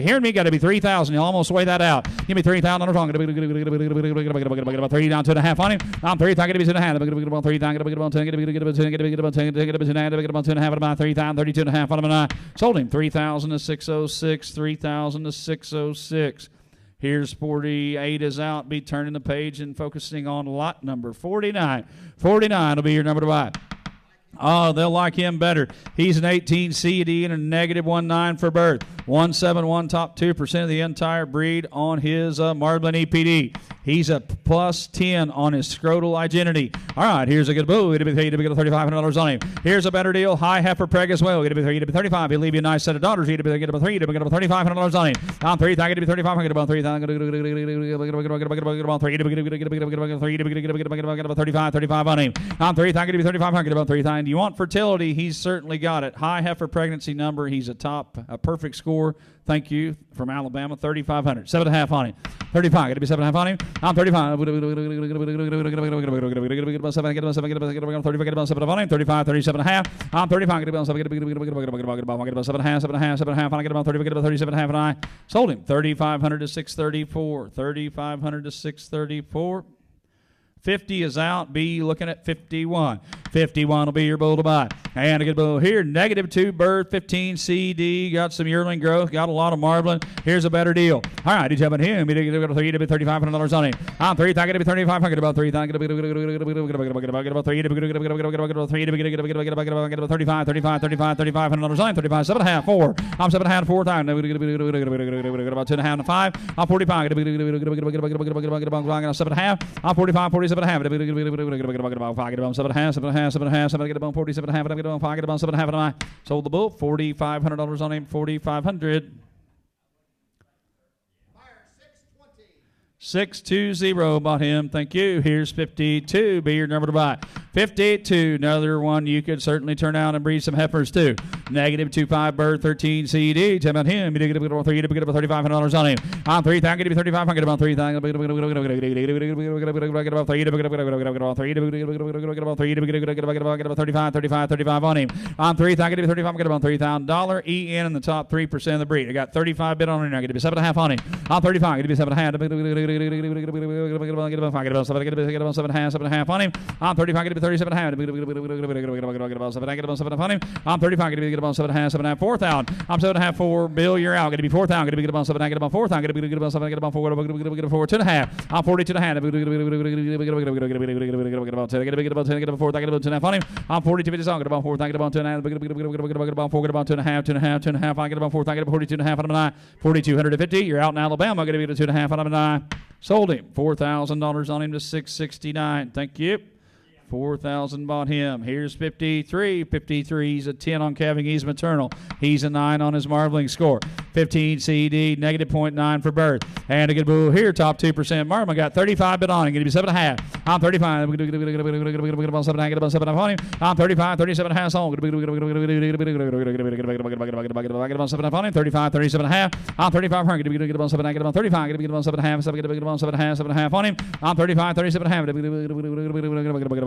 Hearing me? Got to be 3,000. You'll almost weigh that out. Give me $3,000 on. Get about 3 down 2.5 on him. I'm 3,000. Get about 2.5. Get about 3,000. Get about 10. Get about 10. Get about 10. Get about 10. Get about 2.5 at about 3,000. 32.5 on him. Sold him 3,000 to 606. 3,000 to 606. Here's 48 is out. Be turning the page and focusing on lot number 49. 49 will be your number to buy. Oh, they'll like him better. He's an 18 CD and a -19 for birth. 171, top 2% of the entire breed on his marbling EPD. He's a plus 10 on his scrotal identity. All right, here's a good bull. It'll be $3,500 on him. Here's a better deal. High heifer preg as well. It'll be 35. He'll leave you a nice set of daughters. It'll be $3,500 on him. I'm 3,000. It'll be 35. Get about 3,000. Get about 3. Get about 35 on him. I'm 3,000. Get 35. Get about 3,000. You want fertility? He's certainly got it. High heifer pregnancy number. He's a perfect score. score. Thank you from Alabama, 3,500. 7.5 on him. 35. Got to be 7.5 on him. I'm 35. 35, 37.5. I'm 35. Get about 7.5. I get about 37.5, and I sold him 3,500 to 634. 3,500 to 634. 50 is out. B looking at 51. 51 will be your bull to buy. And a good bull here. -2 bird, 15 CD. Got some yearling growth. Got a lot of marbling. Here's a better deal. All right, he's having him. He's going to go to $3,500 on him. I'm 3. I'm going to be 3,500. About 3. I'm going to be about 3. 3,500 on him. 35, 7.5, 4. I'm 7.5, 4 times. About 2.5 to 5. I'm 45. 7.5. I'm 45, 47.5. 7.5. Get about 47.5. I get about 5. Get about 7.5. And I sold the bull. $4,500 on him. 4,500. 620 bought him. Thank you. Here's 52. Be your number to buy. 52. Another one you could certainly turn out and breed some heifers too. -25 bird, 13 CD. Tell about him. You get about $3,500 on him. I'm 3,000. Get 3,500. About 3,000. Get about 35 on him. I'm 3,000. Get 35. Get about $3,000. EN in the top 3% of the breed. I got 35 bid on him. I get 7.5 on him. I'm 35. Get 7.5. Get about 7.5 on him. I'm 35. Get 37.5. Get about 7 on him. I'm 35. Get about 7.5. 4,000. I'm 7.5. 4. Bill, you're out. Get to be 4,000. Get about 7. Get about 4,000. Get about 7. Get about 4. Get about 2.5. I'm 42.5. Get about 10. Get about 10. Get about 4,000. Get about 2.5 on him. I'm 42. Get about 4,000. Get about 2.5. Get about 4. Get about 2.5. I get about 4,000. Get about 42.5 on him. 4,250. You're out in Alabama. Get to be 2.5 on him. Sold him. $4,000 on him to 669. Thank you. 4,000 bought him. Here's 53. 53. He's a 10 on calving. He's maternal. He's a 9 on his marbling score. 15 CD, -0.9 for birth. And a good bull here, top 2% marbling. Got 35 bid on him. Going to be 7.5. I'm 35. Get about 7. Get about 7 on him. I'm 35. 37.5 sold. Get about 7 on him. 35. 37.5. I'm 35. Get about 7. Get about 35. Get about 7.5. Get about 7.5 on him. I'm 35. 37.5.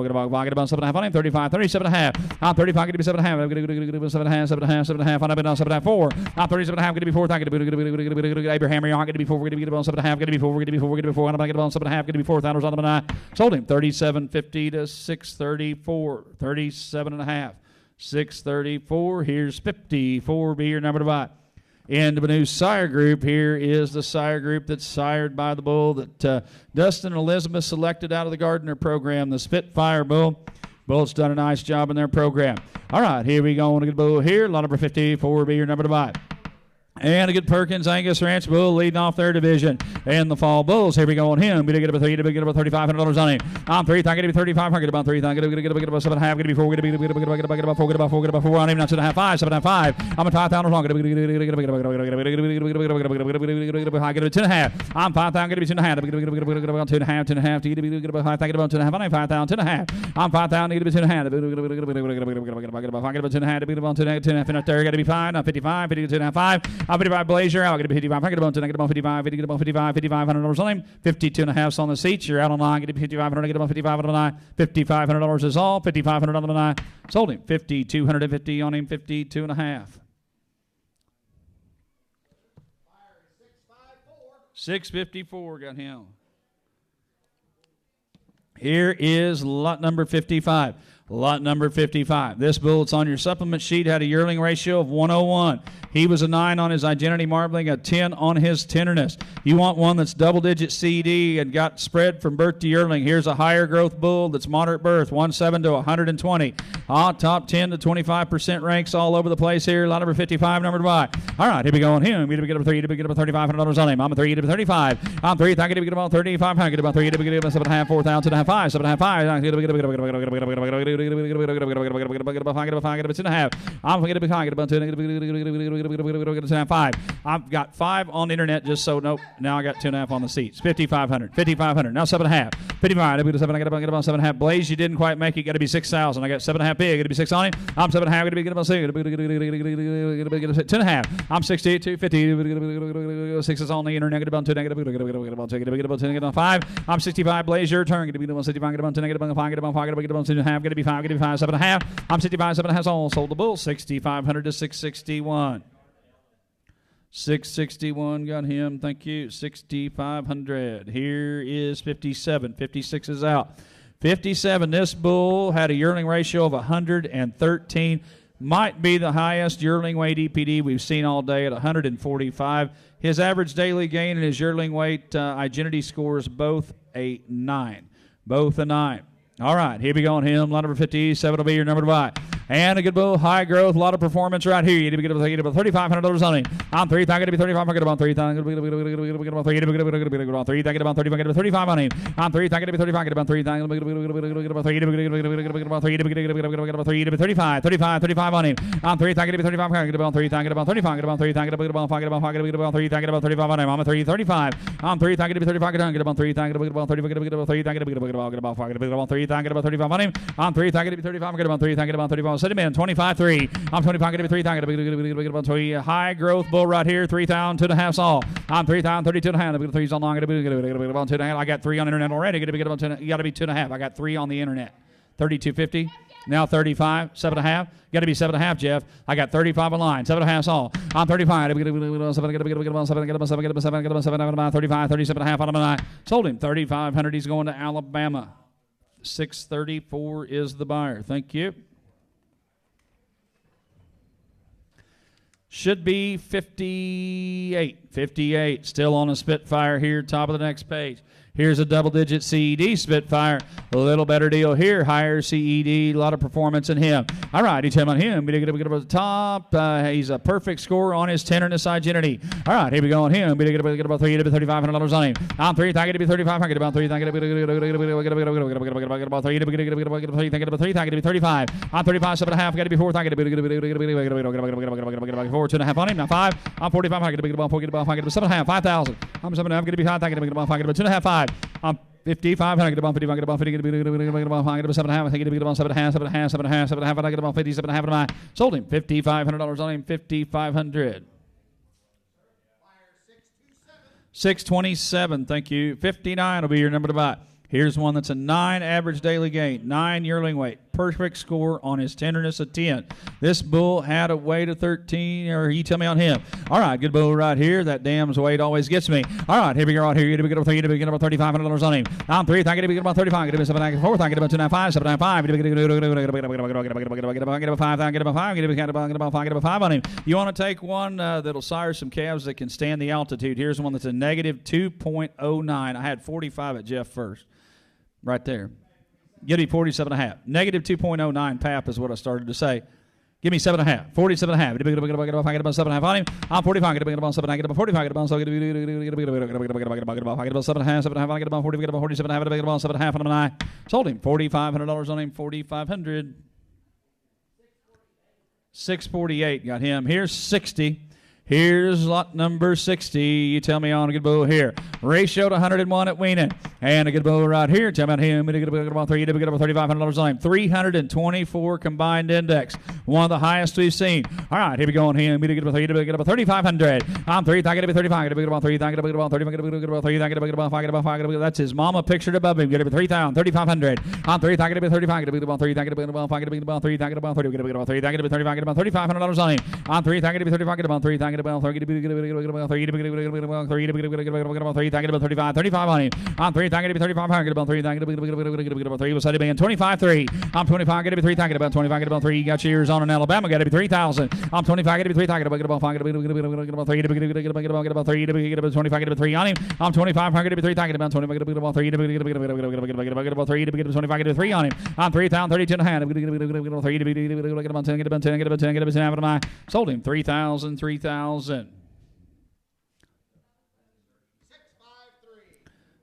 Get about 7.5 on him. 35, 37.5. I'm 35. Going to be 7.5. 7.5. On up and down 7.4. I'm 37.5. Going to be 4,000. Abraham, you're going to be 4. Going to be about 7.5. Going to be 4. Going to be 4. Going to be 4. I'm going to get about 7.5. Going to be 4,000 on the sold him. 37.50 to 634. 37.5. 634. Here's 54. Be your number to buy. Into a new sire group. Here is the sire group that's sired by the bull that Dustin and Elizabeth selected out of the Gardner program, the Spitfire bull. Bull's done a nice job in their program. All right, here we go on a good bull here. Lot number 54 will be your number to buy. And a good Perkins Angus Ranch bull leading off their division. And the fall bulls. Here we go on him. Get about $3,500 on him. I'm 3,000. Get about 3,500. Get about 3,000. Get about 7.5. Get about 4. Get about 4. Get about 4. Get about 4 on him. Now 7.5. 7.5. I'm at 5,000 long. Get about 2.5. I'm 5,000. Get about 2.5. Get about 2.5. 2.5. Get about 5,000. Get about 2.5. I'm 5,000. 2.5. I'm 5,000. Get about 2.5. Get about 2.5. Get about 2.5. And up there. Got to be 5. I'm 55. 52.5. I'm 55 Blazer. I'll get a 55. I get about 10. I get about 55. Get about 55. $5,500 on him. 52.5 on the seats. You're out on line. Get 5,500. Get about 55 on the line. $5,500 is all. 5,500 on the line. Sold him. 5,250 on him. 52.5. 654 got him. Here is lot number 55. Lot number 55. This bull that's on your supplement sheet had a yearling ratio of 101. He was a 9 on his identity marbling, a 10 on his tenderness. You want one that's double-digit CD and got spread from birth to yearling. Here's a higher growth bull that's moderate birth, 107 to 120. Top 10 to 25% ranks all over the place here. Lot number 55, number to buy. All right, here we go on him. We get up 3, get about $3,500 on him. I'm a 3, get about 35. I'm 3, I get about 3,500. Get about 3, get about 7.5, 4,000, 5, 7.5. 5. I've got 5 on the internet, just so nope. Now I got 2.5 on the seats. 5,500. 5,500. Now 7.5. 55. I got 7. I got about 7.5. Blaze, you didn't quite make it. Got to be 6,000. I got 7.5 big. Got to be 6 on him. I'm 7.5. Got to be 10.5. I'm 68. 250. 6 is on the internet. Got to be 2. 5. I'm 65. Blaze, your turn. Got to be 165. Got to be 5. Got to be 5. Got to be 2.5. Got to be 5. Got to be 5. 7.5. I'm 65. 7.5. All sold the bull. 6,500 to 661. 661 got him. Thank you. 6,500. Here is 57. 56 is out. 57. This bull had a yearling ratio of 113. Might be the highest yearling weight EPD we've seen all day at 145. His average daily gain and his yearling weight identity scores both a 9. Both a 9. All right, here we go on him. Lot number 57 will be your number to buy. And a good bull, high growth, a lot of performance right here. You need to get about $3,500 on him. I'm 3,000 to be 3,500 about 3,000. Get about 3,000 get about 35 on him. I'm 3,000 to be 35 get about 3,000. Get about 35 on him. I'm 3,000 to be 35 get about 3,000 get about 35 get about 3,000 get about 5 get about 5 get about 3,000 get about 35 on him. I'm a 335. I'm 3,000 to be 35 get about 3,000 get about 30 get about 3,000 get about 5 get about 3,000 get about 35 on him. I'm 3,000 to be 35 get about 3,000 get about 35. Set him in 25-3. I'm 25 get to be 3,000 get about 3. High growth bull right here. 3,000 2.5 all. I'm 3,000 32.5. 3's on long. Get about 2.5. I got 3 on the internet already. Get about 2. You got to be 2.5. I got 3 on the internet. 32.50. Now 35. 7.5. Got to be 7.5, Jeff. I got 35 online. 7.5 all. I'm 35. Get about 7. Get about 7. Get about 7. Get about 7. Get about 7. 35. 37.5 on him. Sold him 3,500. He's going to Alabama. 634 is the buyer. Thank you. Should be 58. 58. Still on a Spitfire here. Top of the next page. Here's a double-digit CED Spitfire. A little better deal here. Higher CED. A lot of performance in him. All right. He's on him. We get up to the top. He's a perfect score on his tenderness identity. All right. Here we go on him. We get about $3,500 on him. I'm 3,000 to be 3,500. Get about 3,000 to be 35. I'm 35. 7.5. Got to be 4,000 to be 4.5 on him. Now 5. I'm 4,500. Get about 4. Get about 5. Get about 7.5. 5,000. I'm 7.5. Going to be 5,000. Get about 5. Get about 2.5. 5. I'm 5,500. Get about 55. Get about 50. Get about 5. Get about 7.5. I think get about 7.5. 7.5. I get about 50. 7.5. Sold him $5,500 on him. 5,500. 627. Thank you. 59 will be your number to buy. Here's one that's a 9 average daily gain, 9 yearling weight. Perfect score on his tenderness of 10. This bull had a weight of 13, or you tell me on him. All right, good bull right here. That dam's weight always gets me. All right, here we go right here. You get about $3,500 on him. I'm 3,000 to get about 35. Get about 7,000, 4,000, get about 2.5, 7.5. Get about 5,000, get about 5. Get about 5, get about 5 on him. You want to take one that'll sire some calves that can stand the altitude. Here's one that's a negative 2.09. I had 45 at Jeff first. Right there. Give me 47.5. Negative 2.09 PAP is what I started to say. Give me 7.5. 47.5. Get about 7.5 on him. I'm 45. Get about 7. Get about 45. Get about 7. Get about 7.5. 7.5. Get about 40. Get about 47.5. Get about 7.5 on him. I sold him $4,500 on him. 4,500. 648 got him. Here's 60. Here's lot number 60. You tell me on a good bull here. Ratio to 101 at Weenan. And a good bull right here. Tell me about him. Get about $3,500 on him. 324 combined index. One of the highest we've seen. All right, here we go on him. Get about 3,500. I'm 3,000 to be 35. Get about 3,000. Get about 30. Get about 3,000. Get about 5. Get about 5. That's his mama pictured above him. Get about 3,000. 3,500. I'm 3,000 to be 35. Get about 3,000. Get about 5. Get about 3,000. Get about 30. Get about 3,000 to be 35. Get about $3,500 on him. I'm 3,000 to be 35. Get about 3,000. Get about 30. Get about 35 on him. I'm 3,000 to be 35. Get about 3,000. Get about 3. Was that being 25-3? I'm 25. Get to be 3,000. Get about 25. Get about 3. You got your ears on in Alabama. Got to be 3,000. I'm 25. Get to be 3,000. Get about 5. Get about 3. Get about 3. Get about 25. Get about 3 on him. I'm 2,500 to be 3,000. Get about 20. Get about 3. Get about 3. Get about 25. Get about 3 on him. I'm 3,000. 32.5. Get about 3. Get about 10. Get about 10. Get about 10. Get about 10. Get about 10. Sold him 3,000. 3,000.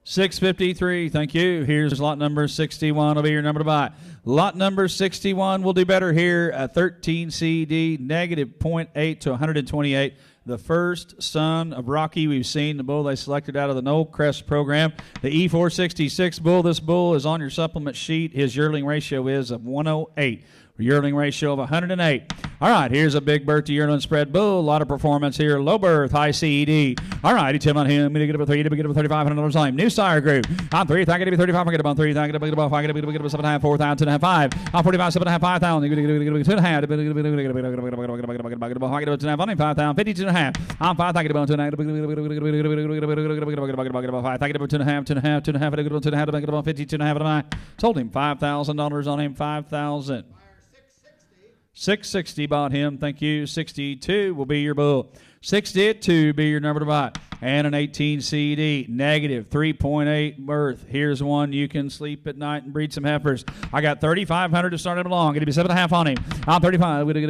653. Thank you. Here's lot number 61. Will be your number to buy. Lot number 61 will do better here. 13 CD, negative 0.8 to 128. The first son of Rocky we've seen, the bull they selected out of the Knoll Crest program. The E466 bull. This bull is on your supplement sheet. His yearling ratio is of 108. Yearling ratio of 108. All right, here's a big birth to yearling spread bull. A lot of performance here. Low birth, high CED. All right, Tim on him. Get up a 3, get up a $3,500 on him. New sire group. On 3, thank you to be 35. Get up on 3, thank you to be about 5, get up 7.5, 4,000, 2.5, 5. On 45, 7.5, 5,000. Get up 2.5. Get up 2.5 on him. 5,000, 52.5. On 5, thank you to be on 2.5. Thank you to be 2.5, 2.5. Get up 52.5. Sold him $5,000 on him. 5,000. 660 bought him. Thank you. 62 will be your bull. 62 be your number to buy. And an 18 CD, negative 3.8 birth. Here's one you can sleep at night and breed some heifers. I got 3,500 to start him along. It'll be 7.5 on him. I'm 35. Get about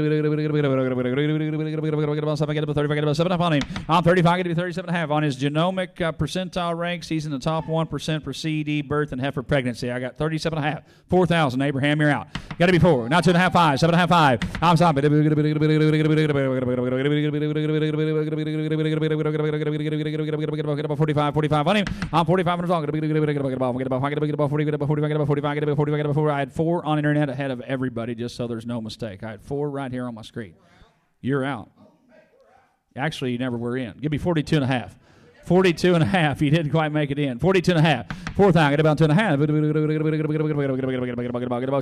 7.5 on him. I'm 35. It'll be 37.5 on his genomic percentile ranks. He's in the top 1% for CD, birth, and heifer pregnancy. I got 37.5. 4,000. Abraham, you're out. Got to be 4. Now 2.5, 5. 7.5, 5. I'm stopping. 45 on him. I'm 45 minutes long. I had 4 on internet ahead of everybody, just so there's no mistake. I had 4 right here on my screen. You're out. Actually, you never were in. Give me 42.5. 42.5. You didn't quite make it in. 42.5. 4,000. Get about 2.5. Get about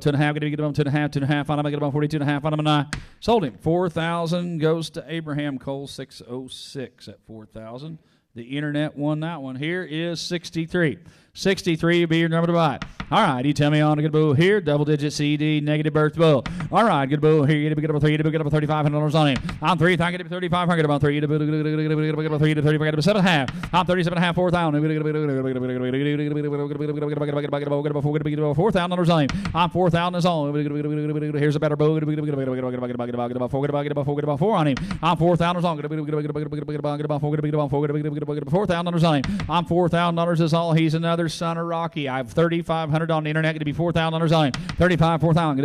2.5. Get about 2.5 on him. Get about 42.5 on him. And I sold him. 4,000 goes to Abraham Cole. 606 at 4,000. The internet won that one. Here is 63. 63 will be your number to buy. All right, you tell me on a good bull here. Double-digit CD, negative birth bull. All right, good bull here. You get up a 3. You get up a $3,500 on him. I'm 3. Thank you to 3,500 about 3. You get up a 3 to 35. Get up a 7.5. I'm 37.5. 4,000. Get up $4,000 on him. I'm 4,000 is all. Here's a better bull. Get about 4 on him. I'm 4,000 on. Get about 4,000 on him. I'm $4,000 is all. He's another son of Rocky. I have 3,500 on the internet. Going to be $4,000 on him. 35, 4,000.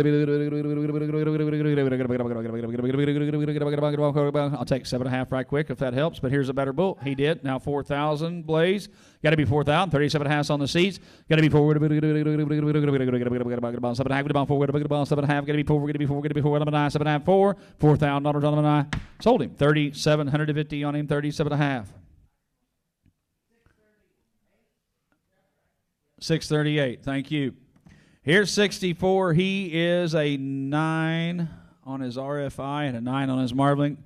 I'll take 7.5 right quick if that helps. But here's a better bull. He did. Now 4,000 Blaze. Got to be 4,000. 37.5 on the seats. Got to be 4. 7.5. Got to be 4. 7.5. 4. $4,000 on him. And I sold him. 3,750 on him. 37.5. 638. Thank you. Here's 64. He is a 9 on his RFI and a 9 on his marbling.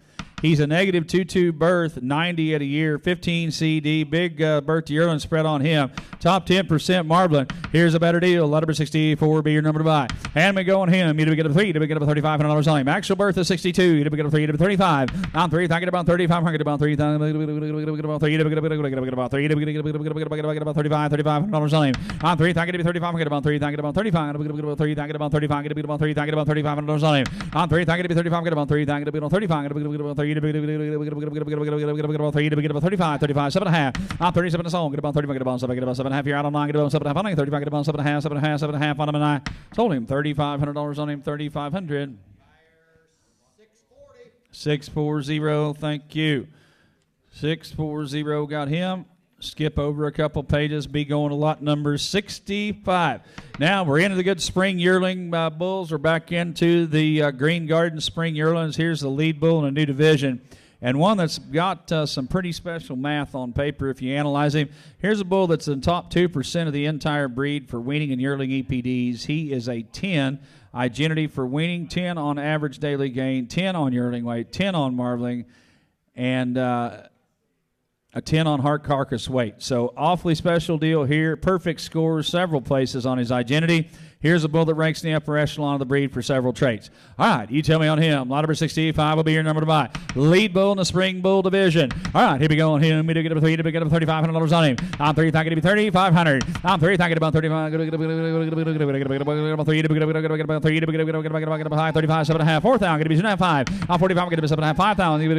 He's a negative 2.2 birth, 90 at a year, 15 CD, big birth to yearling spread on him. Top 10% marbling. Here's a better deal. Lot number 64 be your number to buy. And we go on him. You get a 3. You get a $3,500 on him. Actual birth is 62. You get a 3. You get a 35. I'm 3. Thank you about 3,500. About 3,000. Get about 3. Get about 3. Get about $3,500 on him. I'm 3. Thank you to be 35. Get about 3. Thank you about 35. Get about 3. Thank you about 35. Get about 3. Thank you about $3,500 on him. I'm 3. Thank you to be 35. Get about 3. Thank you to be 35. Get about 3. Get about 35, 35, 7.5. I'm 37 is on. Get about 30. Get about 7. Get about 7.5. You're out online. Get about 7.5. 35. Get about 7.5. 7.5 on him. And I sold him $3,500 on him. 3,500. 640. Thank you. 640 got him. Skip over a couple pages. Be going to lot number 65. Now we're into the good spring yearling bulls. We're back into the Green Garden spring yearlings. Here's the lead bull in a new division, and one that's got some pretty special math on paper if you analyze him. Here's a bull that's in top 2% of the entire breed for weaning and yearling EPDs. He is a 10 identity for weaning, 10 on average daily gain, 10 on yearling weight, 10 on marbling, and a 10 on heart carcass weight. So awfully special deal here. Perfect scores several places on his identity. Here's a bull that ranks in the upper echelon of the breed for several traits. All right, you tell me on him. Lot number 65 will be your number to buy. Lead bull in the spring bull division. All right, here we go on him. We do get up a 3. Get up $3,500 on him. I'm 3. Thank you to be 3,500. I'm 3. Thank you to about 35. Get about 3. Get about 3. Get about high 35. 7.5. 4,000. Get about 7.5. I'm 45. Get about 7.5. 5,000. Get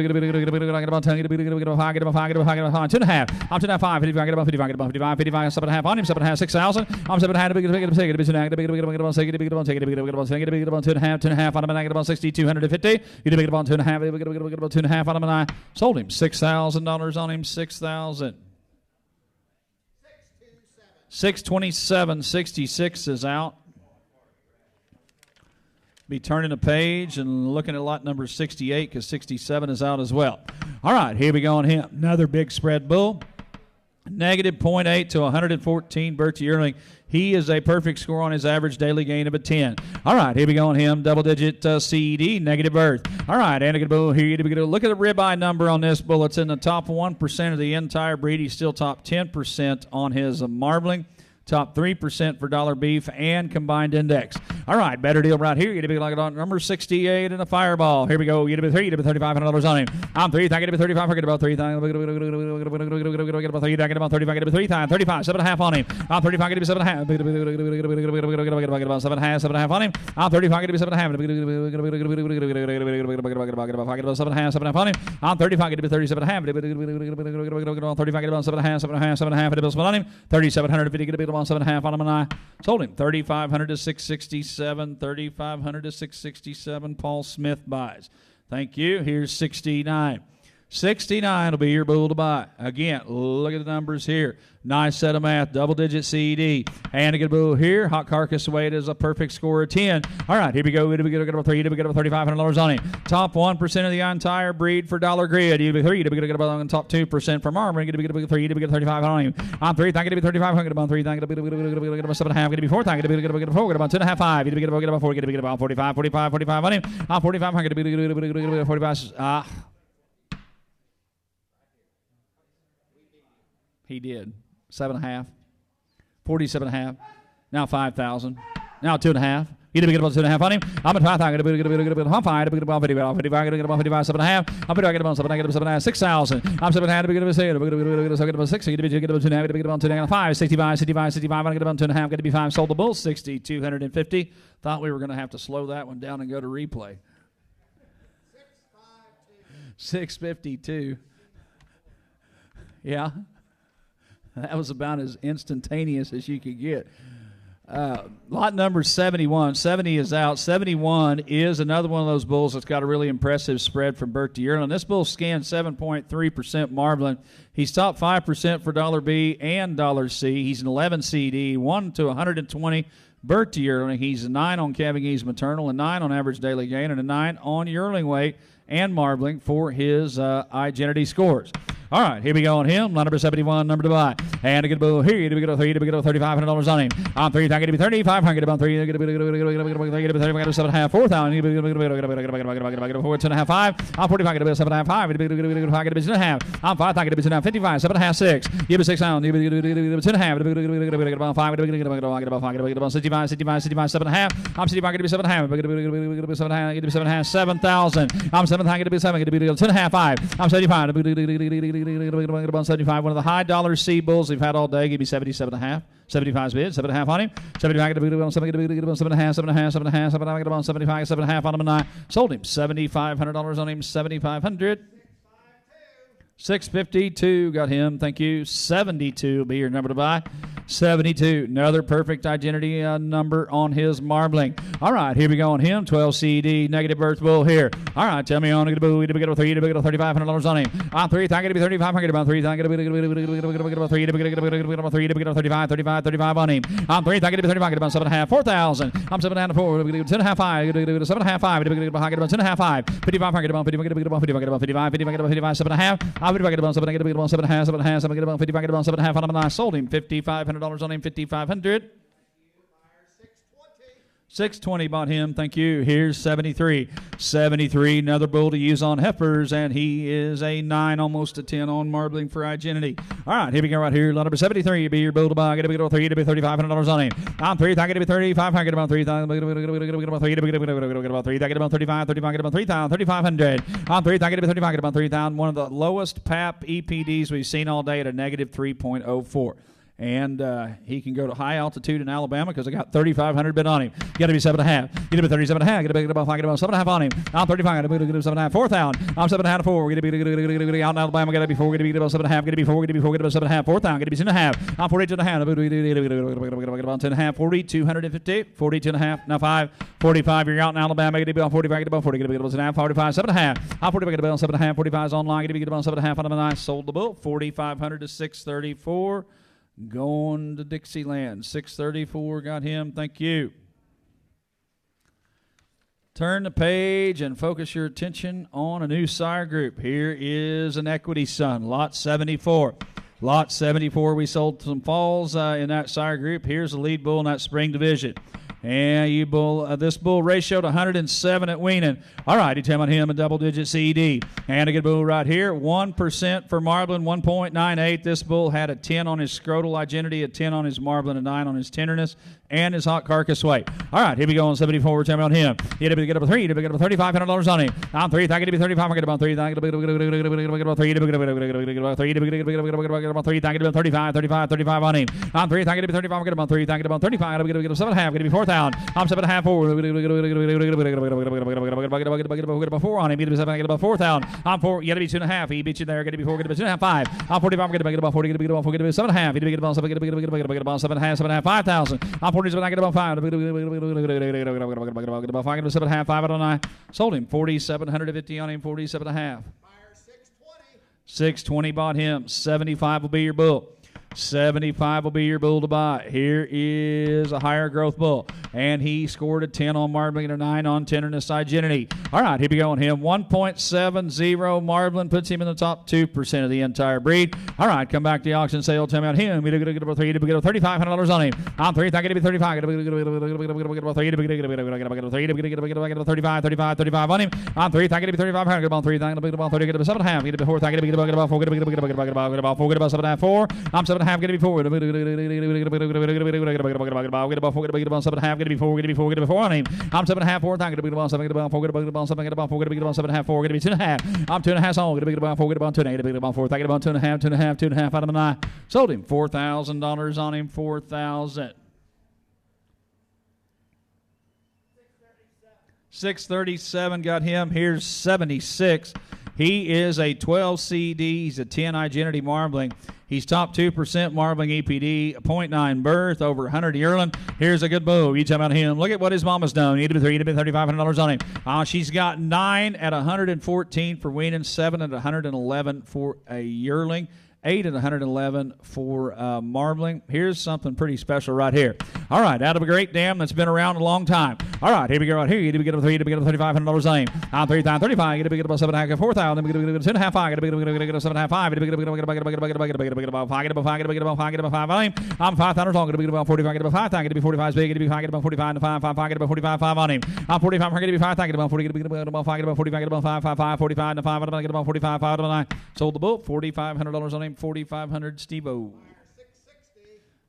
about 10. Get about 5. Get about 5. Get about 5. 2.5. I'm 2.5. 55. Get about 55. Get about 55. 55. 7.5 on him. 7.5. 6,000. I'm 7.5. Get about 6. get about 2.5, 2.5 on him, and I get about 6,250. You do get about 2.5, we get about 2.5 on him, and I sold him $6,000 on him, 6,000. 627.66 is out. Be turning a page and looking at lot number 68 because 67 is out as well. All right, here we go on him. Another big spread bull. Negative 0.8 to 114, Bertie Earling. He is a perfect score on his average daily gain of a 10. All right, here we go on him. Double-digit CED, negative earth. All right, and a good bull here. Look at the ribeye number on this bull. It's in the top 1% of the entire breed. He's still top 10% on his marbling. Top 3% for dollar beef and combined index. All right, better deal right here. You get a big like on number 68 in a fireball. Here we go. You get a bit $3,500 on him. I'm 3. I get a bit 35. I get about 3. Get about 3. I get about 35. I get a bit 3 times 35. 7.5 on him. I'm 35. Get a bit 7.5. Get about 7.5. 7.5 on him. I'm 35. Get a bit 7.5. Get about 7.5 on him. I'm 35. Get a bit 37.5. 35. Get about 7.5. 7.5 on him. 3,750. Get a bit 7.5 on him, and I sold him 3,500 to 667. 3,500 to 667. Paul Smith buys. Thank you. Here's 69. 69 will be your bull to buy. Again, look at the numbers here. Nice set of math. Double-digit CED. And a good bull here. Hot carcass weight is a perfect score of 10. All right, here we go. We get about 3. We get about $3,500 on him. Top 1% of the entire breed for dollar grid. You get 3. You get about top 2% for Marvin. You get 3. You get 35 on him. I'm 3. Thank you to be 3,500. About 3. Thank you to be 7.5. Get to be 4. Thank you to be 4. Get about 2.5. 5. You get about 4. Get about 45. 45 on him. I'm 4,500 to be 45. He did. 7.5. 47.5. Now 5,000. Now 2.5. You did get about 2.5 on him. I'm at 5,000. Get about 5. Get about 55. Get about 55. 7.5. I'm going to get about 7. I get about 7.5. 6,000. I'm 7.5. Get about 6. Get about 6. Get about 2.5. Get about 2.5. 65. 65. 65. I'm going to get about 2.5. Get to be 5. Sold the bull. 6,250. Thought we were going to have to slow that one down and go to replay. 652. Yeah. That was about as instantaneous as you could get. Lot number 71. 70 is out. 71 is another one of those bulls that's got a really impressive spread from Bertie Earling. This bull scanned 7.3% marbling. He's top 5% for dollar B and dollar C. He's an 11 CD, 1 to 120. Bertie Earling. He's a 9 on Cavagese maternal, a 9 on average daily gain, and a 9 on yearling weight and marbling for his identity scores. All right, here we go on him. Lot number 71, number to buy. And a good bull here. You get a 3, you get $3,500 on him. On 3, I get to be 3,500. About 3, you get a 7.5, 4,000. You get a 4.5, 5. I'm 45, get a 7.5, 5. You get a 2.5. I'm 5, I get a 55, 7.5, 6. You get a 6 pounds. You get a 2.5. Get about 5. Get about 65, 7.5. I'm 65, get to be 7.5. Get a 7.5, 7,000. I'm 7, I get to be 7. Get to be 2.5, 5. I'm 75. About 75. One of the high dollar C bulls we've had all day. Give me 77.5. 75's bid. 7.5 on him. 75. Get about 7.5. 7.5. Get about 75. 7.5 on him, and I sold him $7,500 on him. 7,500. 652 got him. Thank you. 72 will be your number to buy. 72. Another perfect identity number on his marbling. All right, here we go on him. 12 CD, negative birth bull here. All right, tell me on to get a bull. We get a 3, we get $3,500 on him. On 3, thank you to be 3,500. About 3, thank you to be 3, to get 35 on him. On 3, thank you to be 35. Get about 7.5, 4,000. I'm 7.5 4. 2.5, 5. 7.5, 5. Get about 2.5, 5. 55. Get about 50. Get about 55. Get about 55. 55. 7.5. I'm going to get about 7. I get about 7.5. 7.5. I'm get about 55. Get about 7.5 on him, and I sold him $5,500 on him. 5,500. 620 bought him. Thank you. Here's 73. 73, another bull to use on heifers, and he is a 9, almost a 10 on marbling for identity. All right, here we go right here. Lot number 73 be your bull to buy. Get a 3 to be $3,500 on him. I'm 3. I get to be 3,500. Get about 3,000. Get about 3. Get about 3. I get about 35. 35. Get about 3,000. 3,500. I'm 3. I get to be 35. Get about 3,000. One of the lowest PAP EPDs we've seen all day at a negative 3.04. And he can go to high altitude in Alabama because I got 3,500 bid on him. Got to be 7.5. Get him at 37.5. Get a about 7.5 on him. I'm 35. Get him 7.5. 4,000. I'm 7.5 to 4. Get him out in Alabama. Got to be 4. Get him about 7.5. Get him 4. Get him 4. Get him 7.5. 4,000. Get him 2.5. I'm 42.5. Get about 10.5. 4,250. 42.5. Now 5. 45. You're out in Alabama. Get him about 45. Get about 40. Get him about 7.5. 45. 7.5. I'm 45. Get about 7.5. 45 is online. Get him about 7.5 on the 9. Sold the bull. 4,500 to 634. Going to Dixieland. 634 got him. Thank you. Turn the page and focus your attention on a new sire group. Here is an Equity Son, lot 74. Lot 74, we sold some falls in that sire group. Here's the lead bull in that spring division. And you bull, this bull ratioed 107 at weaning. All right, you tell me him a double-digit CED. And a good bull right here, 1% for Marbling, 1.98. This bull had a 10 on his scrotal identity, a 10 on his Marbling, a 9 on his tenderness, and his hot carcass weight. All right, here we go on 74. Tell me on him. He had to get up a 3. He had to get up $3,500 on him. I'm 3. I get to be 35. I get about 3. I get about 3. I get about 3. I get about 3. I get about 35. 35 on him. I'm 3. I get to be 35. I get about 3. I get about 35. I get about 7.5. I get to be 4,000. I'm 7.5. 4. Get about 4 on him. Get about 4,000. I'm 4. You got to be 2.5. He beat you there. Get to be 4. Get to be 2.5. 5. I'm 45. Get about 40. Get about 4. Get about 7.5. Get about 7. Get about 7.5. 5,000. I'm 47. I get about 5. Get about 5. Get 7.5. 5 out of 9. Sold him 4,750 on him. 47.5. 620 bought him. 75 will be your bull. 75 will be your bull to buy. Here is a higher growth bull. And he scored a 10 on Marbling and a 9 on tenderness identity. All right, here we go on him. 1.70 Marbling puts him in the top 2% of the entire breed. All right, come back to the auction sale. Tell me about him. We get about 3. We get $3,500 on him. I'm 3. I get to be 35. Get about 3. Get about 35 on him. I'm 3. I get to be 35. Get about 3. Get about 30. Get about 7.5. Get about 4. I get to be about 4. Get about 4. Get about 7.5. 4. I'm 7.5. Get to be 4. Get about 7.5. Get to be 4. Get to be 4. Get to be 4 on him. I'm 7.5. 4. Get to be about 7. Get about 4. Get about 7. Get about 4. Get to be about 7.5. 4. Get to be 2.5. I'm 2.5 on. Get to be about 4. Get about 2. Get to be about 4. I get about 2.5 out of the 9. Sold him $4,000 on him. 4,000. 637 got him. Here's 76. He is a 12 CD. He's a 10 identity Marbling. He's top 2% Marbling EPD, a 0.9 birth, over 100 yearling. Here's a good bull. You tell about him. Look at what his mama's done. He had to be $3,500 on him. She's got 9 at 114 for weaning, 7 at 111 for a yearling, 8 at 111 for Marbling. Here's something pretty special right here. All right, out of a great dam that's been around a long time. All right, here we go right here. You get to get a 3, to get a $3,500 on him. I'm 3,000, 35. You get to get about 7.5, 4,000. Get a 2.5, 5. Get a 7.5, 5. Get about 5. Get about 5 on him. I'm 5,000 long. Get about 45. Get about 5,000. Get to be 45 big. Get to be 5. Get about 45 to 5. Get about 45 5 on him. I'm 45. Get to be 5,000. Get about 40. Get about 5. Get about 45. Get about 5 45 to 5. Get about 45 5 to 9. Sold the bull. $4,500 on him. 4,500 Steve-O.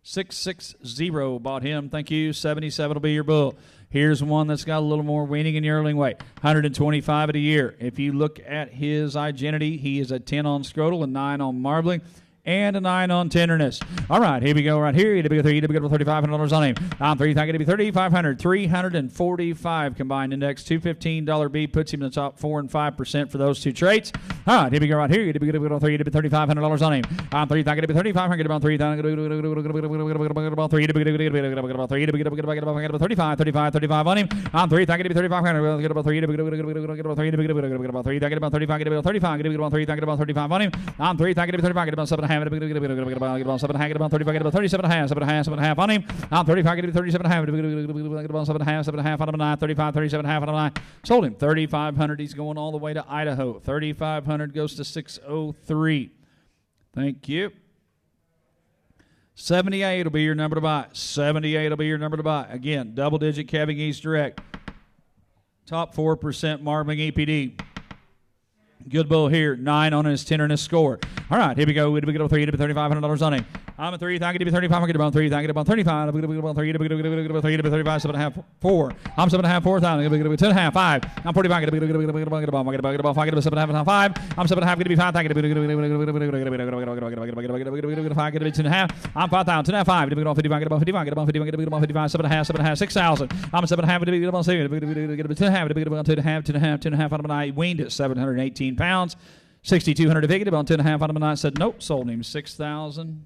660 bought him. Thank you. 77 will be your bull. Here's one that's got a little more weaning and yearling weight. 125 at a year. If you look at his identity, he is a 10 on scrotal, a 9 on Marbling, and a 9 on tenderness. All right, here we go right here. You get $3,500 on him. I'm 3. I get to be 3,500. 345 combined index. $215 B puts him in the top 4 and 5% for those two traits. All right, here we go right here. You get to be $3,500 on him. I'm 3. I get to be 3,500. Get about 3. Get about 3. Get about 35 on him. I'm 3. I get to be 3,500. Get about 3. Get about 3. I get about 35. Get about 35. Get about 3. I get about 35 on him. I'm 3. I get to be 35. Get about 7.5. Get about 7.5. Get about 35. Get about 37.5 on him. I'm 35. Get to be 37.5. Get about 7.5 out of 9. 35. 37.5 out of 9. Sold him 3,500. He's going all the way to Idaho. 3,500 goes to 603. Thank you. 78 will be your number to buy. 78 will be your number to buy. Again, double-digit Calving East Direct. Top 4% Marbling EPD. Good bull here. 9 on his tenderness score. All right, here we go. We get a 3 to $3,500 on him. I'm a 3. Thank you to be 35. I'm going to be 3. Thank you to be 35. I'm going to be 3. To be 35. 7.5. 4. I'm 7.5. 4,000. I'm going to be 2.5. 5. I'm 45. I'm going to be 7.5. 5. I'm 7.5. Going to be 5. Thank you to be 2.5. I'm 5,000. 2.5. 5. To be 55. 55. 55. 55. 7.5. 6,000. I'm 7.5. To be 2.5. To be 2.5. Out of my weaned at 718 pounds. 6,200 to Vicky, about 2.5 out of a night. Said nope, sold him 6,000.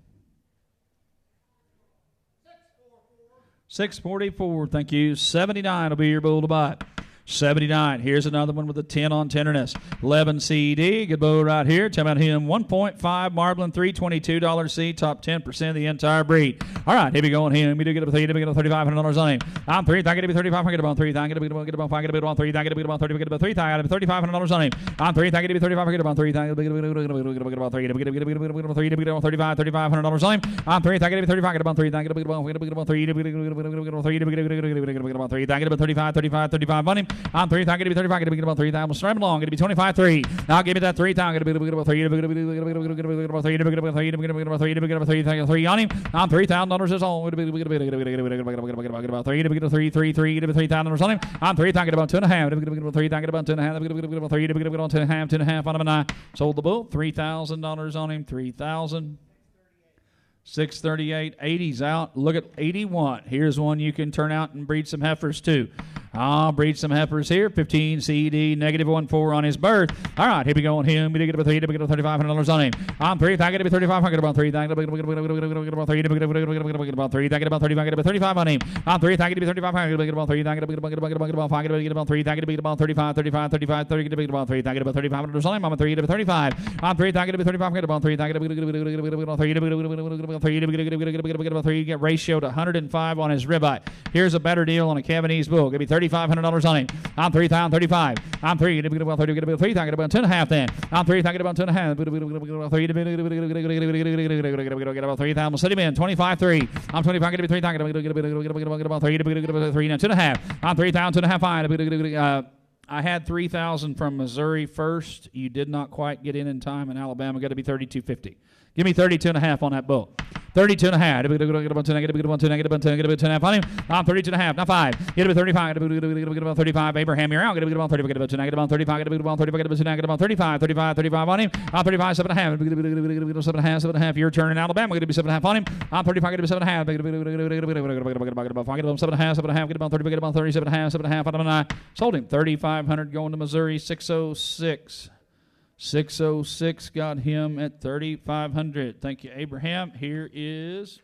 644, thank you. 79 will be your bull to buy. 79. Here's another one with a 10 on tenderness. 11 CD. Good bull right here. Tell me about him. 1.5 marbling, $322 C. Top 10% of the entire breed. All right, here we go on him. We do get up 3. We get up $3,500 on him. I'm 3. Thank you to be 35. I get about 3. Thank you to be about 5. Get about 3. Thank you to be about 30. Get about 3. Thank you to be $3,500 on him. I'm 3. Thank you to be 35. I get about 3. Thank you to be about 3. Get about 3. Get about $3,500 on him. I'm 3. Thank you to be 35. Get about 3. Thank you to be about 3. Get about 3. Thank you to be 35 on him. I'm 3. Thank you to be 35. Going to be about 3. I'm straight along. Going to be 25 3. Now give me that 3. Going to be about 3. Going to be about 3. Going to be about 3. Going to be about 3. Going to be about 3. Thank you 3 on him. I'm $3,000 is all. Going to be about 3. Going to be 3. 3. 3. Going to be $3,000 on him. I'm 3. Thank you about 2.5. Going to be about 3. Thank you about 2.5. Going to be about 3. Going to be about 2.5. 2.5 on him and I sold the bull. $3,000 on him. 3,000. 638. 80's out. Look at 81. Here's one you can turn out and breed some heifers too. I'll breed some heifers here. 15 CD, -14 on his birth. All right, here we go on him. We did get about 3. We get $3,500 on him. I'm 3. Thank you to be 35. I get about 3. Thank you to be about 3. Get about 3. Thank you about 35. Get about 35 on him. I'm 3. Thank you to be 35. I get about 3. Thank you to be about 5. Get about 3. Thank you to be about 35. 35. 35. 30. Get about 3. Thank you to be $3,500 on him. I'm a 3 to be 35. I'm 3. Thank you to be 35. Get about 3. Thank you to be about 3. Get ratio to 105 on his ribeye. Here's a better deal on a Cavanese bull. Give me $3,500 on him. I'm 3,000. 35. I'm 3. Get about 30. Get about 3. Thank you about 2.5 then. I'm 3. Thank you about 2.5. Get about 3,000. Set him in. 25 3. I'm 25. Get about 3. Thank you about 3. Get about 3. Now 2.5. I'm 3,000. 2.5. Fine. I had 3,000 from Missouri first. You did not quite get in time in Alabama. Got to be 32.50. Give me 32.5 on that bull. 32.5. On him. I'm 32.5. Now 5. Get about 35. Get about 35. Abraham, you're out. Get about 30. Get about 2. Get about 35. Get about 30. Get about 35. 35 on him. I'm 35. 7.5. 7.5. Your turn in Alabama. Get to be 7.5 on him. I'm 35. Get to be 7.5. Get about 5. Get about 7.5. 7.5. Get about 30. Get about 30. 7.5. 7.5 on him. And I sold him 3,500 going to Missouri. 606. 606 got him at 3,500. Thank you, Abraham. Here is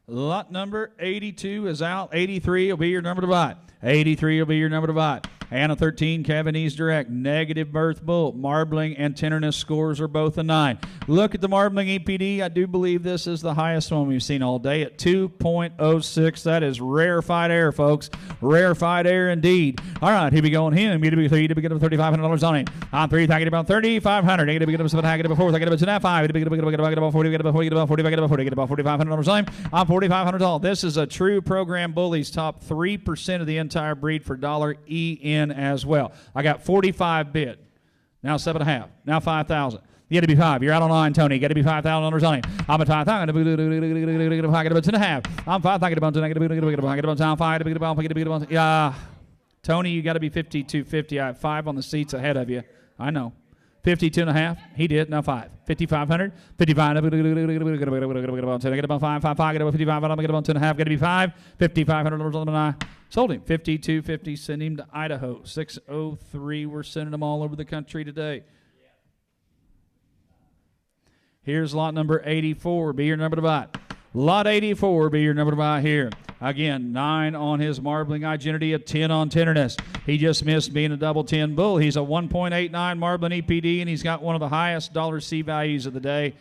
lot number 82 is out. 83 will be your number to buy. 83 will be your number to buy. And a 13 Cavanese Direct. Negative birth bull. Marbling and tenderness scores are both a 9. Look at the marbling EPD. I do believe this is the highest one we've seen all day at 2.06. That is rarefied air, folks. Rarefied air indeed. All right, here we go on him. You to be 3 to get up $3,500 on him. On 3, I get about 3,500. I get about 7, I get about 4, I get about 2.5. I get about 40, get about 40, get about 40, get about 40, get about $4,500 on him. I'm $4,500 all. This is a true program bullies. Top 3% of the entire breed for $EN as well. I got 45 bid. Now 7.5. Now 5,000. You got to be 5. You're out on line, Tony. You got to be $5,000 on him. I'm at 5,000. I get about 2.5. I'm 5. I get about 2. I get about 5. Yeah. Tony, you got to be 52.50. I have 5 on the seats ahead of you. I know. 52.5. He did. Now 5. 5,500. 55. I get about 5. 5. I get about 55. I get about 2.5. Got to be 5. $5,500 on the sold him. 52.50. Send him to Idaho. 603. We're sending them all over the country today. Here's lot number 84. Be your number to buy. Lot 84 be your number to buy here. Again, 9 on his marbling identity, a 10 on tenderness. He just missed being a double 10 bull. He's a 1.89 marbling EPD, and he's got one of the highest $C values of the day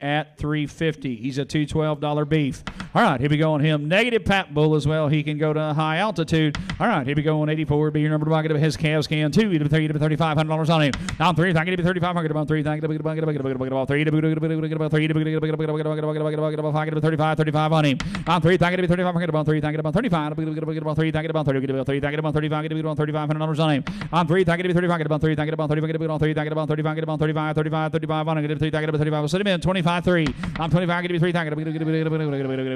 at $350. He's a $212 beef. All right, here we go on him. Negative Pat Bull as well. He can go to high altitude. All right, here we go on 84. Be your number to buy. Get his calves can 2. Get $3,500 on him. On 3. Thank you. $3,500 on 3. Thank you. $3. $35 on him. On 3. Thank you. $3,500 on 3. Thank you. $35. 3. Thank you. $3. Thank you. $35 $3,500 on him. On 3. Thank you. $3,500 on 3. Thank you. $35 $35 on him. Get $35. Set him in 25-3. I'm 25. Get $3. Thank you.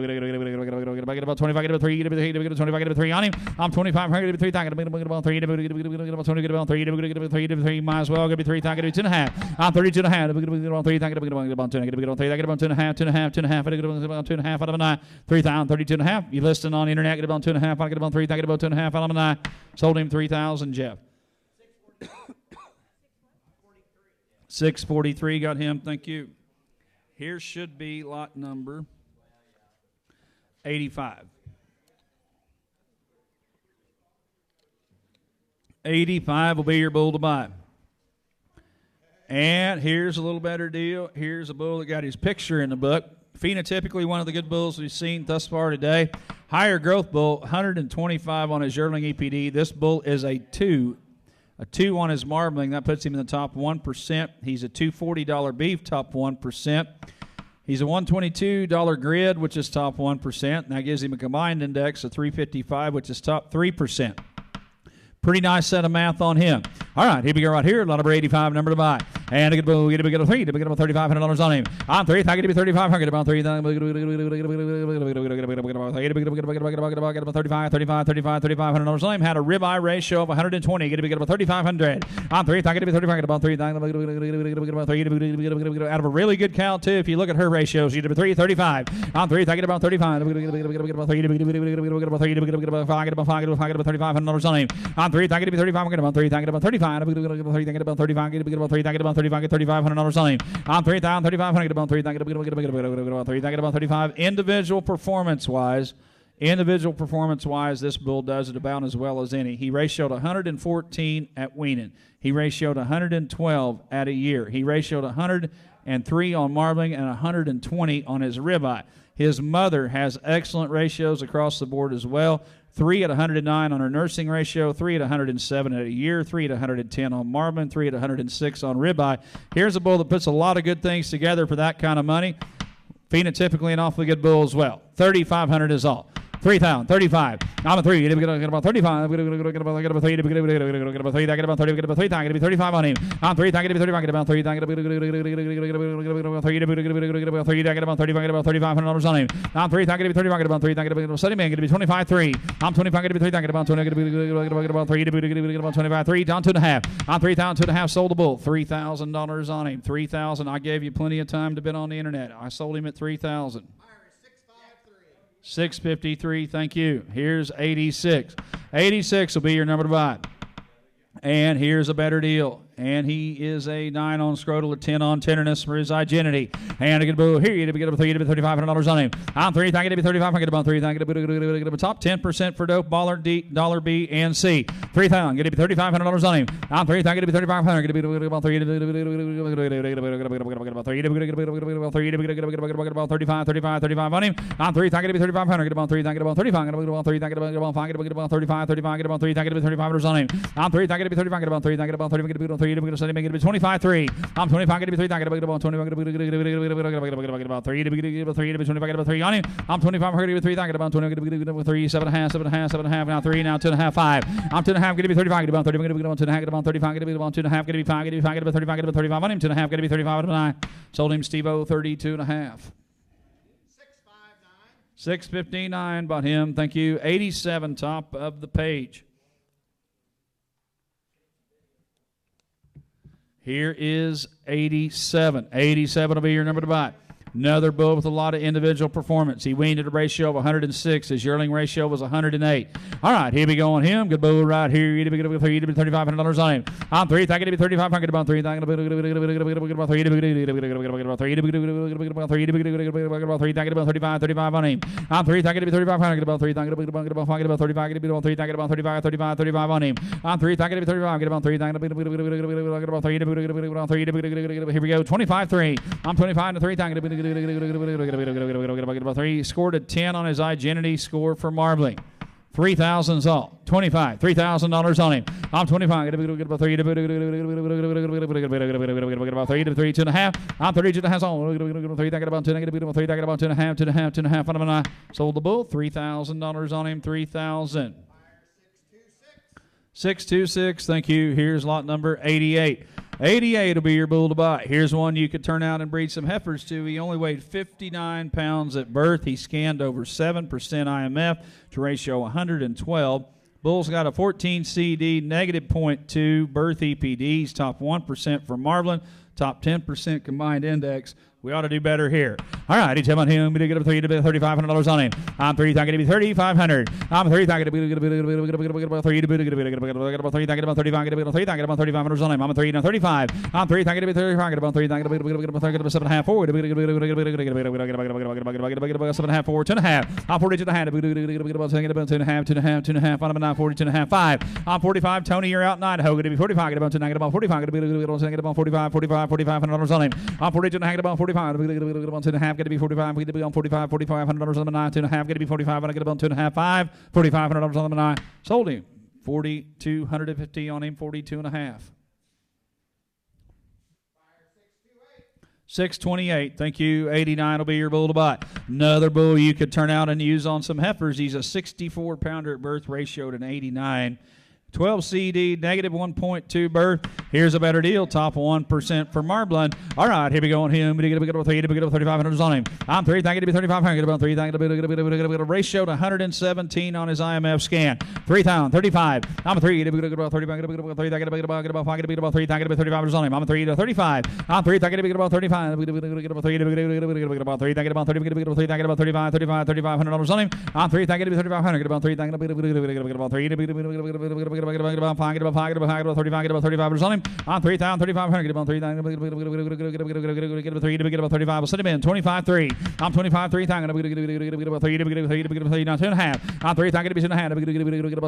About 25, get about 3, get about 25, get about 3 on him. I'm 25, get about 3, thank you. Get about 3, get about 20, get about 3, get about 3, get about 3, might as well get about 3, thank you. 2.5. I'm 32.5. Get about 3, thank you. Get about 2, get about 3, get about 2.5, 2.5 out of a 9. 3,000, 32.5. You listing on the internet, get about 2.5. I get about 3, thank you. About 2.5 out of a 9. Sold him 3,000, Jeff. 643 got him, thank you. Here should be lot number 85. 85 will be your bull to buy. And here's a little better deal. Here's a bull that got his picture in the book. Phenotypically one of the good bulls we've seen thus far today. Higher growth bull, 125 on his yearling EPD. This bull is a 2. A 2 on his marbling. That puts him in the top 1%. He's a $240 beef, top 1%. He's a $122 grid, which is top 1%. That gives him a combined index of 355, which is top 3%. Pretty nice set of math on him. All right, here we go right here. Lot number 85, number to buy. And a good bull, get a $3, get about $3,500 on him. On 3, I get $3,500, about 3. $3,500 on him. Had a ribeye ratio of 120. Get about 3,500. On 3, I get $3,500, about 3. Out of a really good cow too. If you look at her ratios, she did about 335. On 3, I get about 35. Get about $3,500 on him. On 3, thank you to be 35. About 3, thank you about 35. Thank you about 35. Get about 3, thank you about 35. Get $3,500 on him. On 3, $3,500. About 3, thank you about 3. Thank you about 35. Individual performance wise, this bull does it about as well as any. He ratioed 114 at weaning. He ratioed 112 at a year. He ratioed 103 on marbling and 120 on his ribeye. His mother has excellent ratios across the board as well. 3 at 109 on her nursing ratio, 3 at 107 at a year, 3 at 110 on marbling, 3 at 106 on ribeye. Here's a bull that puts a lot of good things together for that kind of money. Phenotypically an awfully good bull as well. 3,500 is all. 3,000, 35. I'm a 3. Get about 35. Get about 3. Get about 3. Get about 3. Get about 30. Get about 3. Get about 35 on him. I'm 3. Get 35. Get about 3. Get about 3. Get about 30. Get about $3,500 on him. I'm 3. Get 35. Get about 3. Get about 70 man. Get 25-3. I'm 25. Get 3. Get about 20. Get about 3. Get about 25-3. Down 2.5. I'm 3,000, 2.5. Sold the bull. $3,000 on him. 3,000. I gave you plenty of time to bid on the internet. I sold him at 3,000. 653, thank you. Here's 86. 86 will be your number to buy. And here's a better deal. And he is a 9 on scrotal, a 10 on tenderness for his identity. And a good bull here. You get a $3,500 on him. I'm 3. Thank you to be 35. Get about 3. Thank you to be top 10% for dope, baller, D, dollar B, and C. 3,000. Get to be $3,500 on him. I'm 3. Thank you to be 3,500. Get to be about 3. Get about 35 on him. I'm 3. Thank you to be 3,500. Get about 3. Thank you about 35. Get about 3. Thank you about 5. Get about 35. Get about 3. Thank you to be $3,500 on him. I'm 3. Thank you to be 35. Get about 3. Thank you about 30. Get about 3. You're going to send him, 25-3. I'm 25, get to be 3. Get about 20, get about 3, get about 3, get about 25, get about 3 on him. I'm 25, get to be 3. Get about 20, get about 3, 7.5, now 3, now 2.5, 5. I'm 2.5, get to be 35, get about 30, get about 2.5, get about 35, get about 2.5, get to be 5, get about 35, get about 35 on him. 2.5, get to be 35 out of 9. Sold him Steve-O 32.5. 659, bought him. Thank you. 87, top of the page. Here is 87. 87 will be your number to buy. Another bull with a lot of individual performance. He weaned at a ratio of 106. His yearling ratio was 108. All right, here we go on him. Good bull right here. You get $3,500 on him. I'm 3. Thank you to be 3,500. About 3. Thank you to be about 3. Get about 3. About 3. Thank you about 35 on him. I'm 3. Thank you to be 3,500. Get about 3. Thank you to be about 35. Get about 35. Get about 3. Thank you about 35 on him. I'm 3. Thank you to be 35. Get about 3. Thank you to be about 3. Here we go. 25-3. I'm 25 to 3. Thank you to be 3. Scored a 10 on his identity score for marbling. 3,000's all. 25. $3,000 on him. I'm 25. Get about 3. Get about 3 to 3. 2.5. I'm 32.5 all. 3. Get about 10. Get about 3. Get about 2.5. 2.5. Sold the bull. $3,000 on him. 3,000. 626. Thank you. Here's lot number 88. 88 will be your bull to buy. Here's one you could turn out and breed some heifers to. He only weighed 59 pounds at birth. He scanned over 7% IMF to ratio 112. Bull's got a 14 CD, negative 0.2 birth EPDs, top 1% for marbling, top 10% combined index. We ought to do better here. All right, he's on him. We did get up $3,500 on him. I'm 3. I'm going to be 3,500. I'm 3. I'm going to be about 3. Get about 3. Get about 35. Get about 3. Get about $3,500 on him. I'm 3. Now 35. I'm 3. I'm going to be 35. Get about 3. Get about 7.5. 4. Get about 7.5. 4. 2.5. I'm 40 to the hand. Get about 2.5. I'm 9. 42.5. 5. I'm 45. Tony, you're out in Idaho. Going to be 45. Get about 2. Get about 45. Get about 45. $4,500 on him. I'm 40 to the hand. About 45. Get about 2.5. Get to be 45. Get to be on 45. $4,500 on the 9. 2.5. Get to be 45. And I get about 2.5. 5. $4,500 on the 9. Sold him. 4,250 on him. 42.5. 628. Thank you. 89 will be your bull to buy. Another bull you could turn out and use on some heifers. He's a 64 pounder at birth, ratioed an 89. 12 CD, negative 1.2 birth. Here's a better deal. Top 1% for marbling. All right, here we go on him. We get about 3. We get about 3,500 on him. I'm 3. Thank you to be 3,500. Get about 3. Thank you to be ratio to 117 on his IMF scan. 3,000, 35. I'm a 3. Get about 30. Get about 3. Thank you to be about 5. Get about 3. Thank you to be 3,500 on him. I'm a 3 to 35. I'm 3. Thank you to be about 35. Get about 3. Get about 3. Thank you about 30. Get about 3. Thank you about 35. $3,500 on him. I'm 3. Thank you to be 3,500. Get about 3. Thank you to be about 3. Get about 5, get about 5, get about 5, get about 35, get about 35 on him. On 3,000, 3,500, get about 3,000, get about 3, get about 35. We'll set him in 25.3. I'm 25.3. Get about 3, get about 3, now 2.5. I'm 3, get about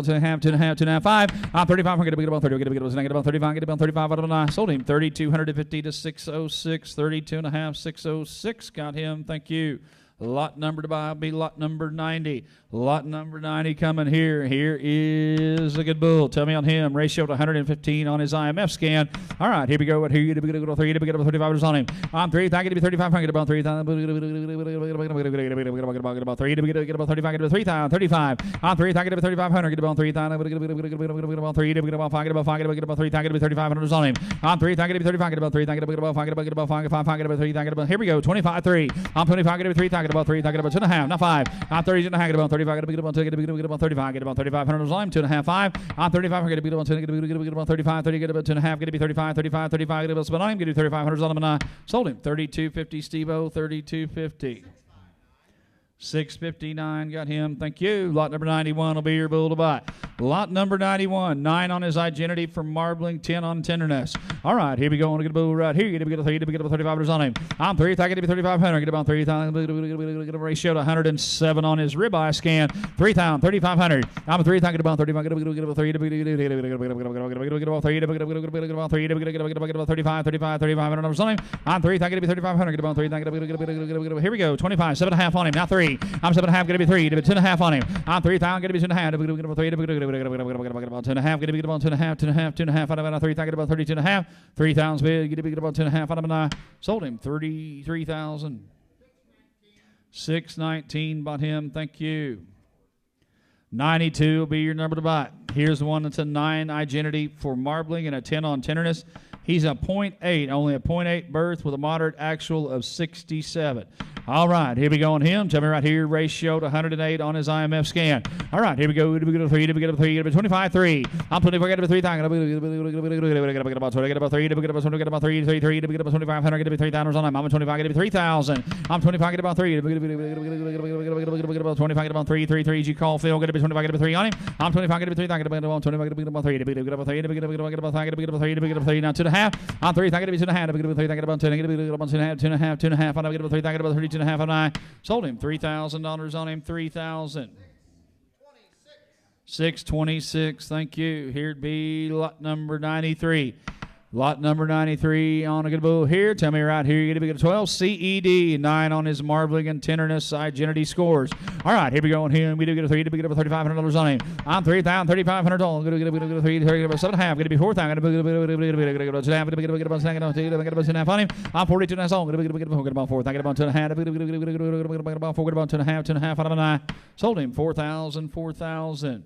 2.5, get about 2.5, 5. I'm 3,500, get about 30, get about 35, get about 35 out of 9. Sold him 3,250 to 606, 32.5, 606. Got him. Thank you. Lot number to buy will be lot number 90. Lot number 90 coming here. Here is a good bull. Tell me on him. Ratio to 115 on his IMF scan. All right, here we go. Here you go. 3. Get about 35 on him. I'm 3. Thank you to be 3,500. About 3,000. Get about 3. Get about 35. Get about 3,000. 35. I'm 3. Thank you to be 3,500. Get about 3,000. Get about 3. Get about 5. Get about 5. Get about 3. Thank you to be 3,500 on him. I'm 3. Thank you to be 35. Get about 3. Thank you to be about 5. Get about 5. Get about 3. Thank you to be. Here we go. 25.3. I'm 25. Get to be 3. Thank you about 3. Thank you about 2.5. Not 5. I'm 30 and a half. Get about 35. Get about 2. Get about 35. Get about 3,500 on him. 2.5. 5. I'm 35. Get about 10. Get about 35. 30. Get about 2.5. Get to be 35. 35. 35. Get about 7. Get to 3,500 on him. And I sold him 32.50. Steve-O 32.50. 659 got him. Thank you. Lot number 91 will be your bull to buy. Lot number 91. 9 on his identity for marbling, 10 on tenderness. All right, here we go. On to get a bull right here. Get a 3. Get about 35 on him. I'm 3. Get to be 3,500. Get about 3,000. Get a ratio to 107 on his ribeye scan. 3,000. 3,500. I'm a 3. Get about 35. Get about 3. Get about 3. Get about 3. Get about 3. Get about 35. 3,500 on him. I'm 3. Get to be 3,500. Get about 3. Here we go. 25. 7.5 on him. Now 3. I'm 7.5. Going to be 3. Get 2.5 on him. I'm 3,000. Going to be 2.5. Get about 3. Get about 2.5. Get about 2.5. 2.5. Out of about 3. Get about 32.5. 3,000 bid. Get about 2.5 out of an eye. Sold him 33,000. 619 bought him. Thank you. 92 will be your number to buy. Here's the one that's a 9 identity for marbling and a 10 on tenderness. He's a 0.8, only a 0.8 birth with a moderate actual of 67. All right, here we go on him. Tell me right here, ratio to 108 on his IMF scan. All right, here we go. We get a 3, we get a 3, get a 25.3. I'm 25, get a 3, get about 3, get about 3, get about 3, get about 2,500, get 3,000 on him. I'm 25, get 3,000. I'm 25, get about 3, get about 25, get about 3, G call Phil, get 25, get 3 on him. I'm 25, get 3, get about 25, get about 3, get about 3, get about 3, get about 3, now 2.5. I'm 3, get 2.5, get about 3, get about 10, get about 2.5, 2.5, I get about 3, get about 32.5, and I sold him $3,000 on him. 3,000. 626. Thank you. Here'd be lot number 93. Lot number 93 on a good bull here. Tell me right here, you're going to be good 12. CED, 9 on his marbling and tenderness identity scores. All right, here we go on him. We do get a 3 to be good $3,500 on him. I'm $3,000, $3,500. Going to get a 3, 7.5. Going to be 4,000. Going to be about 2.5. Going to be about 2.5 on him. I'm 42 and a half. Going to be about 4. Thinking about 2.5. About 4. About 2.5 out of a 9. Sold him 4,000, 4,000.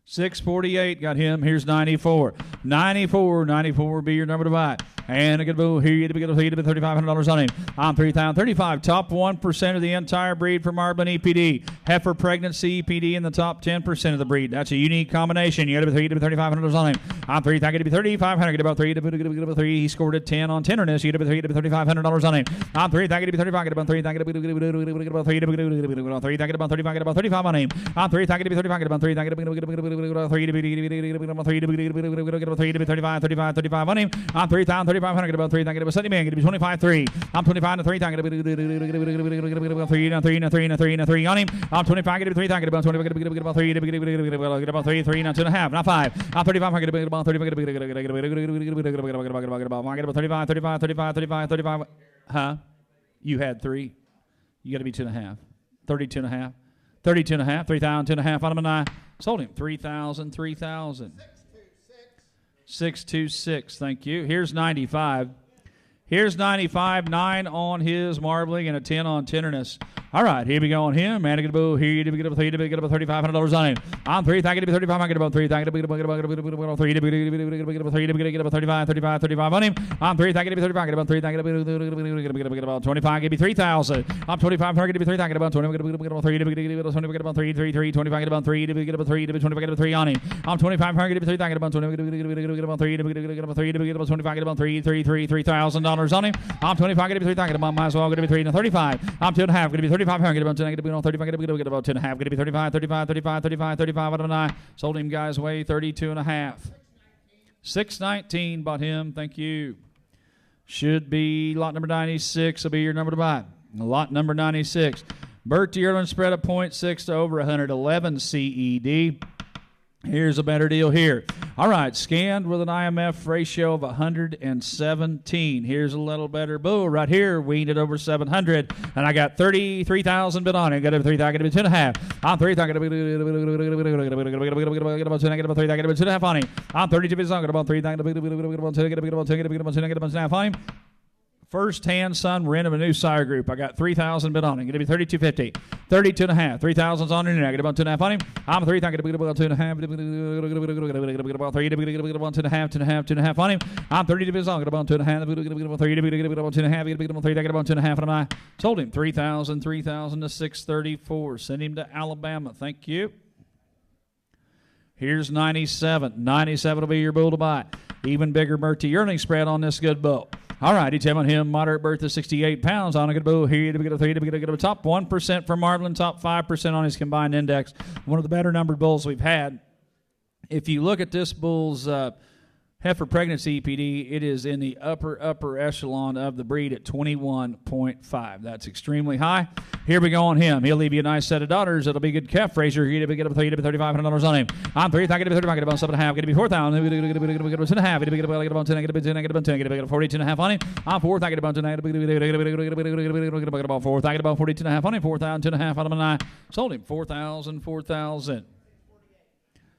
648 got him. Here's 94. 94 be your number to buy. And a good bull here. You to be $3,500 on him. I'm 3,035. Top 1% of the entire breed for Marbling EPD. Heifer pregnancy EPD in the top 10% of the breed. That's a unique combination. You got to be $3,500 on him. I'm 3,000 to be $3,500. Get about 3 to be 3. He scored a 10 on tenderness. You got to be $3,500 on him. I'm 3,000 to be 35. Get about 3. Get about 3 to be 3. Get about 35. Get about 35 on him. I'm 3,000 to be 35. Get about 3. Get about 3 to be 35 on him. I'm 3,000. 3,500, get about 3, get about 70 man, get to be 25-3. I'm 25 to 3, get about 3 on him. I'm 25, get to be 3, get about 20, get about 3, get about 3, 2.5, not 5. I'm 35, get about 30, get about 35. Huh? You had 3. You got to be 2.5. 32.5. 32.5, 3,000, 2.5 on him and I. Sold him 3,000. 626, thank you. Here's 95. Here's 95, 9 on his marbling and a 10 on tenderness. All right, here we go on him. Man, get a bull here. You get up $3,500 on him. I'm 3,000 to be 35. I get about 3. Get about 3 to get about 35 on him. I'm 3,000 to be 35. Get about 3. Get about 25. Get me 3,000. I'm 25. Get me 3. Get about 20. Get about 3. Get about 3. 25. Get about 3. Get about 3. 25. Get about 3 on him. I'm 25. Get me 3. Get about 20. Get about 3. Get about 3. Get about 25. Get about 3,000 on him. I'm 25. Get me 3. Get about might as well get to be 3 and 35. I'm 2.5. Get to be 35. Get about 10. Get to be 35. Get about 10.5. Get to be 35 out of 9. Sold him guys away 32.5. 619 bought him. Thank you. Should be lot number 96. Will be your number to buy. Lot number 96. Bert Yearling spread of 0.6 to over 111 CED. Here's a better deal here. All right, scanned with an IMF ratio of 117. Here's a little better bull right here. Weaned it over 700, and I got 33,000 bid on it. Got to be 3,000, got to be 2.5. I'm 3,000, got to be get about 3,000, got to be 2.5 on him. I'm 32 bids on, got about 3,000, got about 2.5 on him. First hand son, we're in of a new sire group. I got 3,000 bid on him. Going to be 32.50. 32.5. 3,000's on in there. I get about 2.5 on him. I'm 3,000. Going to be about 2.5. About 3. Get about 2.5 on him. I'm 30 bids on. Get about 2.5. Get about 3. Get about 2.5. Get about 3. Get about 2.5 on him. Sold him 3,000 to 634. Send him to Alabama. Thank you. Here's 97. 97 will be your bull to buy. Even bigger Bert Yearling spread on this good bull. All right, he's having him moderate birth of 68 pounds on a good bull here to get a 3 to get a top 1% for Marbling, top 5% on his combined index. One of the better numbered bulls we've had. If you look at this bull's heifer pregnancy EPD, it is in the upper echelon of the breed at 21.5. That's extremely high. Here we go on him. He'll leave you a nice set of daughters. It'll be a good calf raiser. You're going to get up $3,500 on him. I'm 3,000. Get about 7.5. Get to be 4,000. Get about 2.5. Get about 10. Get about 10. Get about 10. Get about 42.5 on him. I'm 4,000. Get about 10. Get about 4,000. Get about 42.5 on him. 4,000. 2.5 out of 9. Sold him 4,000.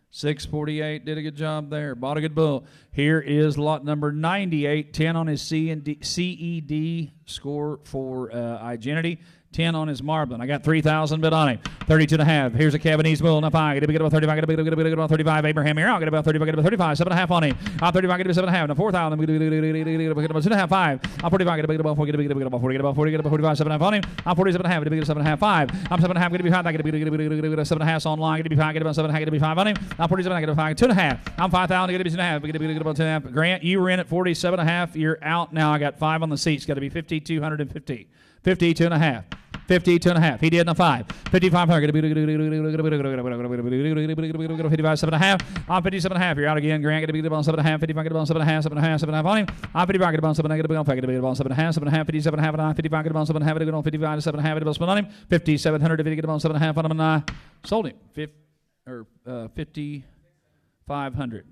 648 did a good job there. Bought a good bull. Here is lot number 98. 10 on his CED score for identity. 10 on his marbling. I got 3,000 bid on him. 32.5. Here's a Cabanese bull. Now 5. Get about 35. Get about 35. Abraham here. I'll get about 35. Get about 35. 7.5 on him. I'm 35. Get about 7.5. Now 4,000. Get about 2.5. 5. I'm 45. Get about 40. Get about 40. Get about 40. Get about 45. 7.5 on him. I'm 47.5. Get about 7.5. 5. I'm 7.5. Get to be 5. Get about 7.5 online. Get to be 5. Get about 7.5. Get to be 5 on him. I'm 47. Get about 5. 2.5. I'm 5,000. Get to be 2.5. Get about 2.5. Grant, you were in at 47.5. You're out now. I got 5 on the seats. Got to be 5,250. 52.5. 52.5. He did in a 5. 5,500. 57.5. I'm 57.5. You're out again. Grant, get to be about 7.5. 55. Get about 7.5. 7.5 on him. I'm 55. Get about 7. Get about 5. Get about 7.5. 57.5. And I'm 55. Get about 7.5. Get on 55 to 7.5. Get about on him. 5,700. Get about 7.5 on him. And I sold him 5,500.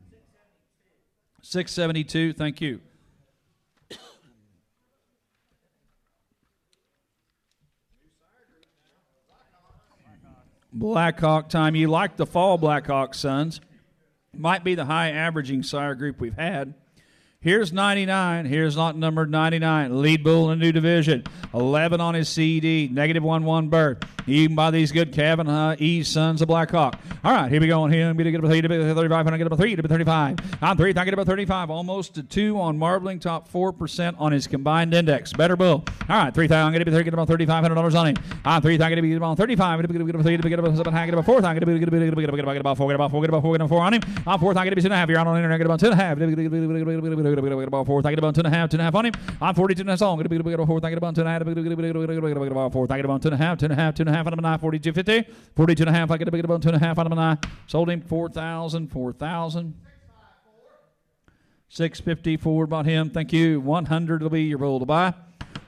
672. Thank you. Blackhawk time. You like the fall Blackhawk sons. Might be the high averaging sire group we've had. Here's 99. Here's lot number 99. Lead bull in a new division. 11 on his CD. -1-1 birth. Even by these good Kevin E. sons of Blackhawk. All right, here we go on him. Get about 35. And I get about 3 to 35. On 3, I get about 35. Almost to 2 on marbling. Top 4% on his combined index. Better bull. All right, 3,000. I'm going to get about $3,500 on him. On 3, I'm going to be about 35. I'm going to get about 3 to get about 7. I get about 4. I'm going to get about 4. Get about 4 on him. On 4th, I'm going to be 2.5. You're on the internet. Get about 2.5. Get about 4th. I get about 2.5 on him. I'm 42 and that's all. I'm going to be about 4th. I get about 2.5. Get about 4th. I get about 2.5 on him. 42.50. 42.5. I get about 2.5 on him. Sold him 4,000. 650 forward bought him. Thank you. 100 will be your bull to buy.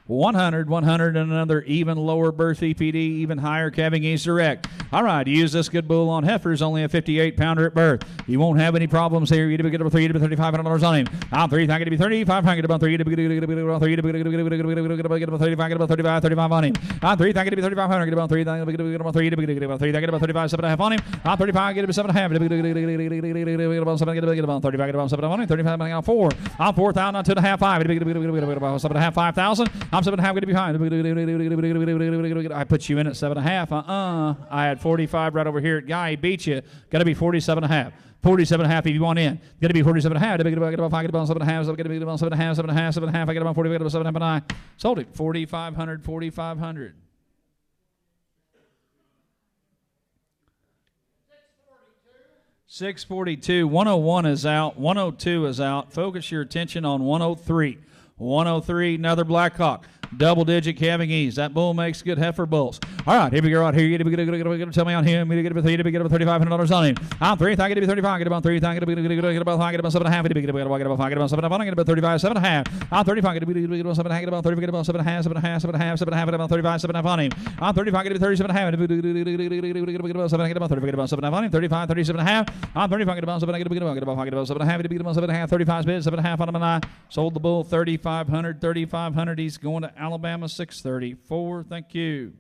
100, and another even lower birth EPD, even higher calving ease direct. All right, use this good bull on heifers, only a 58-pounder at birth. You won't have any problems here. You get about 3 to $3,500 on him. I'm 3, I get to be 35, I get about 3 to get about 35 on him. I'm 3, I get to be 35, get about 3, I get about 3 to get about 3, I get about 35, 7.5 on him. I'm 35, I get about 7.5, get about 7, get about 35, get about 7 on him. 35, I got 4. I'm 4,000, not 2.5, 5, get about 7.5, 5,000. I'm 7.5, going to be behind. I put you in at 7.5. I had 45 right over here at Guy. He beat you. Got to be 47.5. 47.5 if you want in. Got to be 47.5. Get about 5. Get about 7.5. Get about 7.5. I get about 40. Get about 7.5. Sold it. 4,500. 4,500. 642. 101 is out. 102 is out. Focus your attention on 103. 103, another Blackhawk. Double-digit calving ease. That bull makes good heifer bulls. All right, here we go. Right here, tell me on him. Get about $3,500 on him. I'm 3. I get to be 35. Get about 3. I get about 7.5. Get about 7. I get about 35. 7.5. I'm 35. Get about 7. I get about 30. Get about 7.5. About 35. 7.5 on him. I'm 35. Get to be 37.5. Get about 7. Get about 30. Get about 7.5 on him. 35. 37.5. I'm 35. Get about 7. I get about 7.5. Get about 7.5. 35 bid. 7.5 on him. And I sold the bull 3,500. 3,500. He's going to Alabama. 634. Thank you.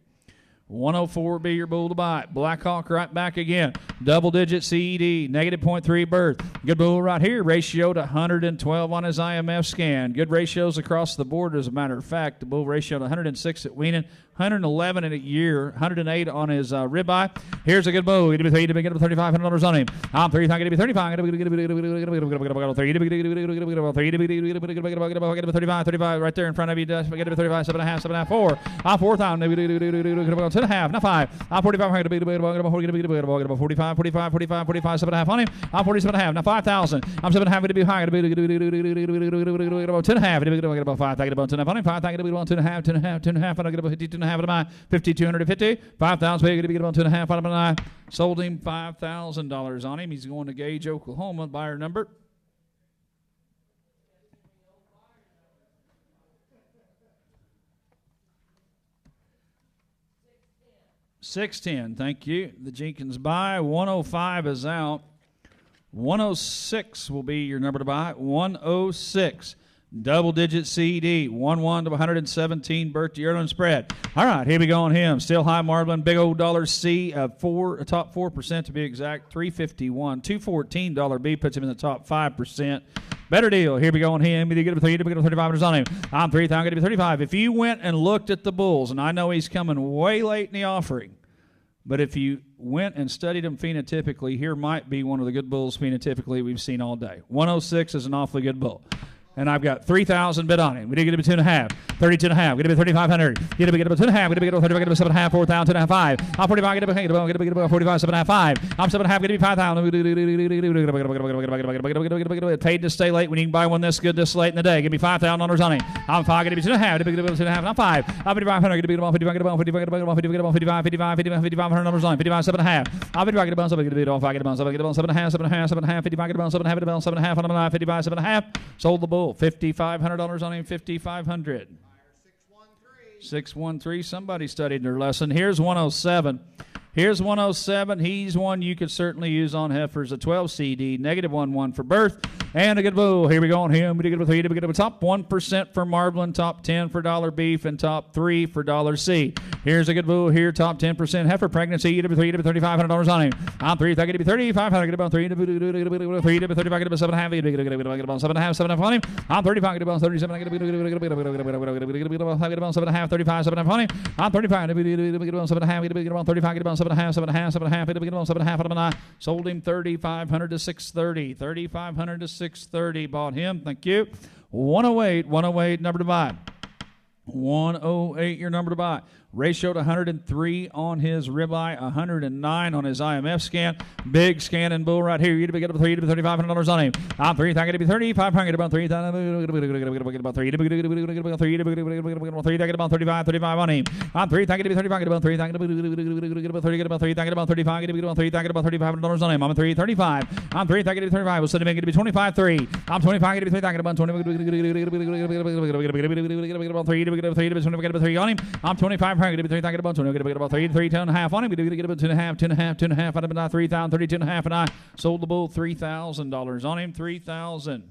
104 be your bull to buy. Blackhawk right back again. Double-digit CED, -0.3 birth. Good bull right here. Ratio to 112 on his IMF scan. Good ratios across the board, as a matter of fact. The bull ratio to 106 at weaning, 111 in a year, 108 on his ribeye. Here's a good bull. Get $3,500 on him. I'm 3. I get to be 35. I get to be 35 right there in front of you. Get to be 35, 7.5, 7.4. I'm 4,000. 2.5, not 5. I'm 45. I get to be about 45, 7.5 on him. I'm 47.5, not 5,000. I'm 7.5 to be high. I get to be about 10.5. I get about 5. I get about 10.5 on him. 5. I get to be about 2.5. And I get about 52.5 on my 5,250. 5,000. I get to be about 2.5 on him. Sold him $5,000 on him. He's going to Gage, Oklahoma. Buyer number 610. Thank you. The Jenkins buy. 105 is out. 106 will be your number to buy. 106. Double-digit CD. 1-1 to 117. Bert to Yearling spread. All right, here we go on him. Still high marbling. Big old dollar C. Top 4% to be exact. 351. $214 B puts him in the top 5%. Better deal. Here we go on him. Either get a 3, get a 35 on him. I'm 3. I'm going to be 35. If you went and looked at the bulls, and I know he's coming way late in the offering, but if you went and studied them phenotypically, here might be one of the good bulls phenotypically we've seen all day. 106 is an awfully good bull. And I've got 3,000 bid on him. We did get him 2.5, 32.5. Get him 3,500. Get him 2.5. Get him 35. Get him 7.5. 4,000. 2.5. I'm 45. Get him 45. 7.5. 5. I'm 7.5. Get him 5,000. Paid to stay late when you can buy one this good this late in the day. Give me $5,000 on him. I'm 5. Get him 2.5. Get him 2.5. Not 5. I'm 5,500. Get him 55. Get him 55. $5,500 on him. 55. 7.5. I'm 55. Get him 7. Get him 5. Get him 7. Get him 7.5. 7.5. 55. Get him 7.5 on him. 55. 7.5. Sold the bull. $5,500 on him. 5,500. 613. Somebody studied their lesson. Here's 107. Here's 107. He's one you could certainly use on heifers. A 12 CD, -1-1 for birth. And a good bull. Here we go on him. We get a 3. We get a top 1% for marbling, top 10 for dollar beef, and top 3 for dollar C. Here's a good bull here, top 10% heifer pregnancy. You get a 3 to $3,500 on him. I'm 3. I get a 3,500. Get about 3 to 3 to 35. Get about 7.5. Get about 7.5. 7.5 on him. I'm 35. Get about 37. I get about 7.5. 35. 7.5 on him. I'm 35. Get about 7.5. Get about 35. Get about 7.5. 7.5. 7.5. Get about 7.5 on him. Sold him 3,500 to 630. 3,500 to 630. Bought him. Thank you. 108. 108. Number to buy. 108. Your number to buy. Ratio to 103 on his ribeye, 109 on his IMF scan. Big scanning bull right here. You to get up 3 to $3,500 on him. I'm 3. I get to be 3,500. About 3. About 3. Get about 35. 35 on him. I'm 3. I get to be 35. Get about 3. Get about 3. Get about 3. Get about 35. Get about 3. Get about $3,500 on him. I'm 3. 35. I'm 3. I get to be 35. We'll send him in. Get to be 25. 3. I'm 25. Get to be 3. Get about 20. Get about 3. Get about 3 on him. I'm 25. Get about 3. Get about 20. Get about 3. 3.5 on him. Get about 2.5. 2.5. 2.5. Out of 3,000. 32.5. And I sold the bull $3,000 on him. 3,000.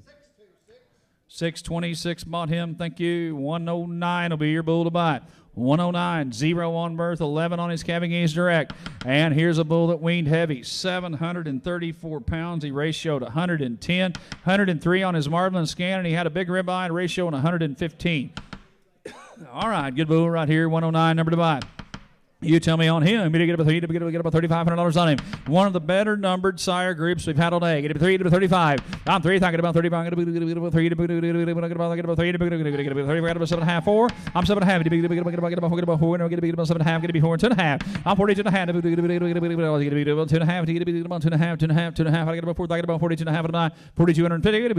626 bought him. Thank you. 109 will be your bull to buy. 109, 0 on birth, 11 on his calving age direct. And here's a bull that weaned heavy, 734 pounds. He ratioed 110, 103 on his marbling scan, and he had a big ribeye and ratio on 115. All right, good bull right here, 109, number to buy. You tell me on him. You get about $3,500 on him. One of the better numbered sire groups we've had all day. Get about 3 to 35. I'm 3. I get about 35. Get about 3. Get about 3. Get about 3. Get about 3. Get about 7.5. 4. I'm 7.5. Get about 4. Get about 7.5. Get about 4. 2.5. I'm 42.5. Get about 2.5. Get about 2.5. 2.5. I get about 4. I get about 42.5. 4,250. Get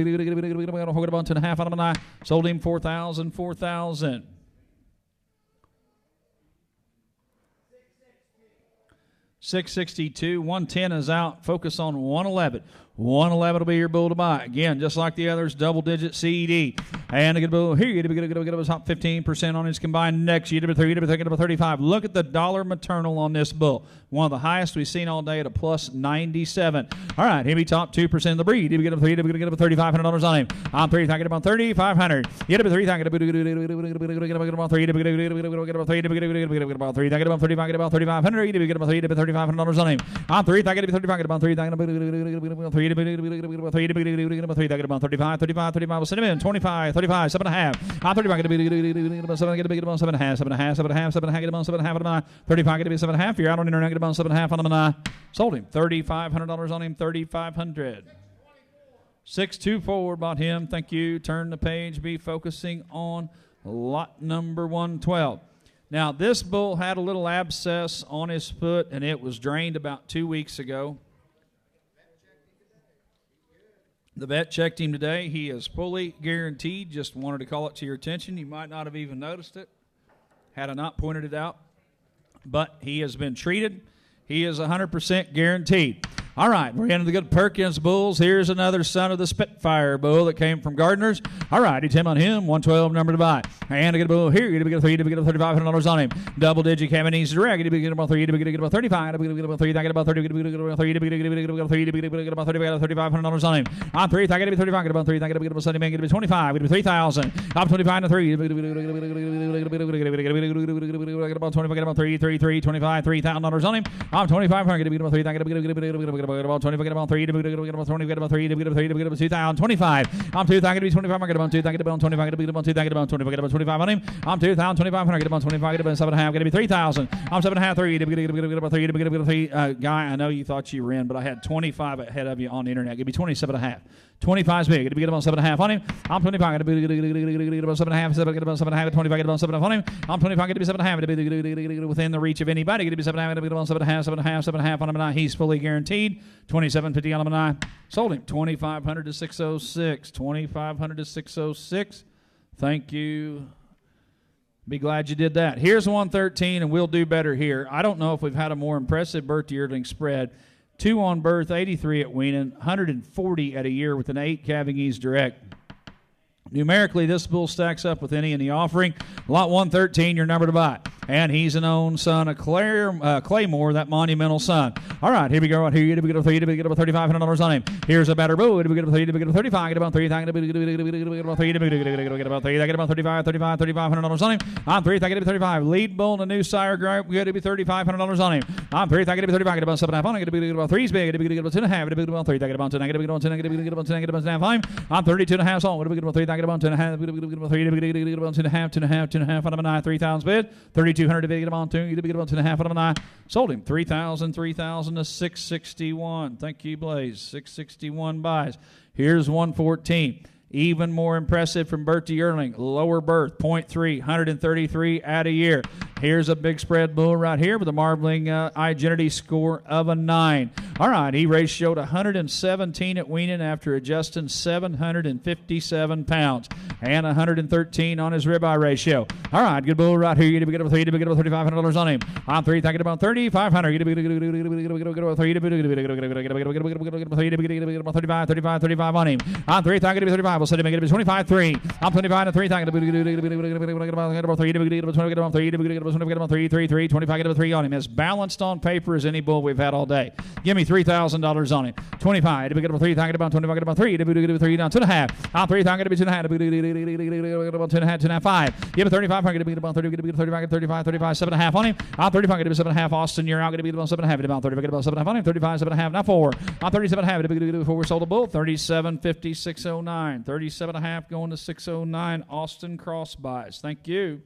about 2.5. Sold him 4,000. 4,000. 662, 110 is out. Focus on 111. 111 will be your bull to buy. Again, just like the others, double-digit CED. And a good bull here. You get a top 15% on his combined next. You get about 3. You get about 35. Look at the dollar maternal on this bull. One of the highest we've seen all day at a plus 97. All right, he'll be top 2% of the breed. You get a 3. You get about $3,500 on him. I'm 3. I get about 3,500. You get about 3. I get about 3. Get about 3. Get about 3. Get about 3. I get about 35. Get about 3,500. You get about 3. Get about $3,500 on him. I'm 3. I get about 35. Get about 3. I get about 3. Get about 35. 35. We'll send him in. 25. 35. 7.5. I'm 35. Get about 7. Get about 7.5. 7.5. 7.5. 7.5. Get about 7.5. 35. Get about 7.5. You're out on internet. Get about 7.5 on him, and I sold him $3,500 on him. 3,500. 624 bought him. Thank you. Turn the page. Be focusing on lot number 112. Now this bull had a little abscess on his foot, and it was drained about 2 weeks ago. The vet checked him today. He is fully guaranteed. Just wanted to call it to your attention. You might not have even noticed it had I not pointed it out. But he has been treated. He is 100% guaranteed. All right, we're into the good Perkins bulls. Here's another son of the Spitfire bull that came from Gardner's. All right, it's him on him, 112 number to buy. And a good bull here. You get a 3, you get $3,500 on him. Double digit Cabanese direct. You get about 3, you get about 35. You get about 3, I get about 30. You get about 3, you get about 3, you get about 30. $3,500 on him. I'm 3, I get to be 35. Get about 3, I get about 70. Get about 25. Get about 3,000. I'm 25 to 3. Get about 20. Get about 3, 25. $3,000 on him. I'm 2,500. Get about 3. I get about 20, get about 3, get about 20, get about 3, get about 3, get about 2,000, 25. I'm 2,000, get about 25, get about 2, get about 25, get about 2, get about 20, get about 25 on him. I'm 2,000, 2,500, get about 25, get about 7.5, get about 3,000. I'm 7.5, 3, get about 3, get about 3. Guy, I know you thought you were in, but I had 25 ahead of you on the internet. Give me 27.5. 25 is big. It'll get about 7.5 on him. I'm 25. Get about 7.5. Get about 7.5. 25. Get about 7.5 on him. I'm 25. Get about 7.5. Get within the reach of anybody. Get about 7.5. Get about 7.5 on him. And he's fully guaranteed. 27.50 on him. And I sold him 2,500 to 606. 2,500 to 606. Thank you. Be glad you did that. Here's 113, and we'll do better here. I don't know if we've had a more impressive birth to yearling spread. 2 on birth, 83 at weaning, 140 at a year with an 8 calving ease direct. Numerically, this bull stacks up with any in the offering. Lot 113, your number to buy. and he's an own son of Claymore, that monumental son. All right, here we go. Right here, we get about $3,500 on him. Here's a better bull. We get about 35. Get about 3. Get about 3. Get about $3,500 on him. I'm 3. Get about 35. Lead bull in the new sire group. We got to be $3,500 on him. I'm 3. Get about 35. Get about 7.5 on him. Get about 3's big. Get about 2.5. Get about 3. Get about 2. Get about 10. Get about 10. Get about 10.5 on him. I'm 32.5 on. Get about 3. Get about 2.5. Get about 3. Get about 2.5 on him. 9. 3,000 bid. 3,200 bid. Get about 2. Get about 2.5 on him. 9. Sold him 3,000 to 661. Thank you, Blaze. 661 buys. Here's 114. Even more impressive from Bertie Erling. Lower berth, 0.3, 133 at a year. Here's a big spread bull right here with a marbling identity score of a 9. All right, he ratioed 117 at weaning after adjusting 757 pounds and 113 on his ribeye ratio. All right, good bull right here. You get about $3,500 on him. I'm 3, get about 3,500. Get about 35 on him. I'm 3, get about 35. We'll set him at 25.3. I'm 25 to 3. Get about 3. Get about 3. Get about 3. 25. Get about 3 on him. As balanced on paper as any bull we've had all day. Give me $3,000 on him. 25. Get about 3. Get about 25. Get about 3. Get about 3 down 2.5. I'm 3. Get about 2.5. Get about 2.5. 5. Give me 35. Get about 30. Get about 35. 35. 7.5 on him. I'm 35. Get about 7.5. Austin, you're out. Get about 7.5. Get about 30. Get about 7.5 on him. 35. 7.5. Now 4. I'm 37.5. Before we sold a bull. 37.50. 609. 37.5 going to 609. Austin cross buys. Thank you.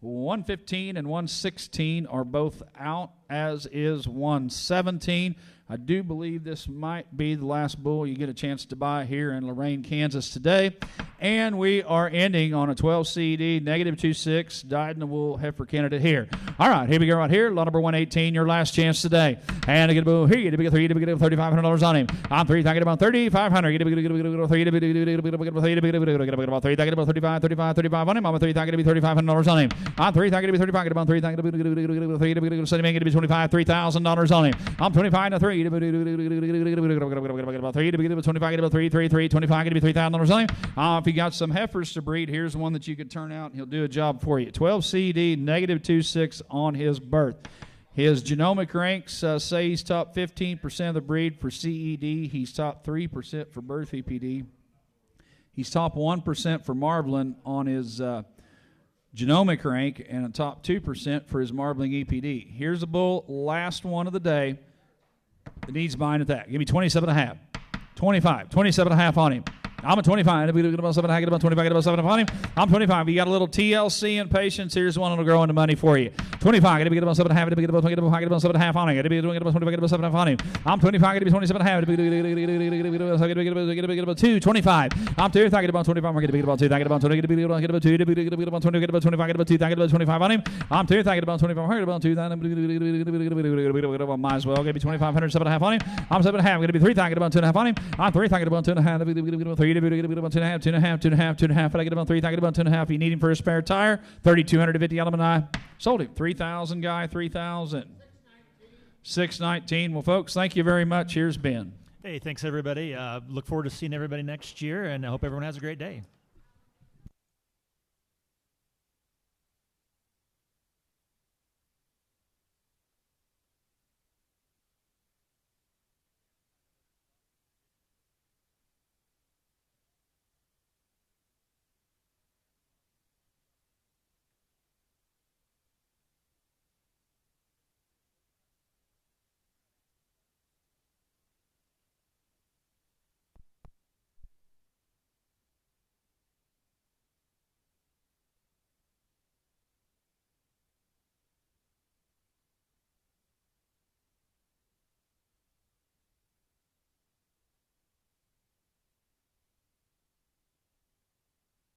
115 and 116 are both out, as is 117. I do believe this might be the last bull you get a chance to buy here in Lorain, Kansas today. And we are ending on a 12 CD, -26, dyed-in-the-wool heifer candidate here. All right, here we go right here. Lot number 118, your last chance today. And I get a bull here. You get a 3, get a $3,500 on him. I'm 3, get about 3,500. Get about 3, get about 3, get about 35 on him. I'm a 3, get about $3,500 on him. I'm 3, get about 35, get about 3, get about 3, get about 25, $3,000 on him. I'm 25 to 3. Get about 3, get about 25, get about 3, 25, get about $3,000 on him. If you got some heifers to breed, here's one that you could turn out and he'll do a job for you. 12 CD, -26 on his birth. His genomic ranks say he's top 15% of the breed for CED. He's top 3% for birth EPD. He's top 1% for marbling on his genomic rank and a top 2% for his marbling EPD. Here's a bull, last one of the day. It needs buying at that. Give me 27.5. 25. 27.5 on him. I'm a 25. Get about 7.5. Get about 25. Get about 7.5 on him. I'm 25. You got a little TLC and patience. Here's one that'll grow into money for you. 25. Get about 7.5. Get about 7.5 on him. Get about 25. Get about 7.5 on him. I'm 25. Get about 27.5. Get about 2. 25. I'm 2. Get about 25. Get about 2. Get about 20. Get about 2. Get about 20. Get about 25. Get about 2. Get about 25 on him. I'm 2. Get about 25. Get about 2. Might as well. Get me 2,500. 7.5 on him. I'm 7.5. Get me 3. Get about 2.5 on him. I'm 3. Get about 2.5. Get about 3. Get about 2.5. I get about 3. I get about 2.5. You need him for a spare tire. 3,250 element I sold him. 3,000 guy. 3,000. 619. Well, folks, thank you very much. Here's Ben. Hey, thanks everybody. Look forward to seeing everybody next year, and I hope everyone has a great day.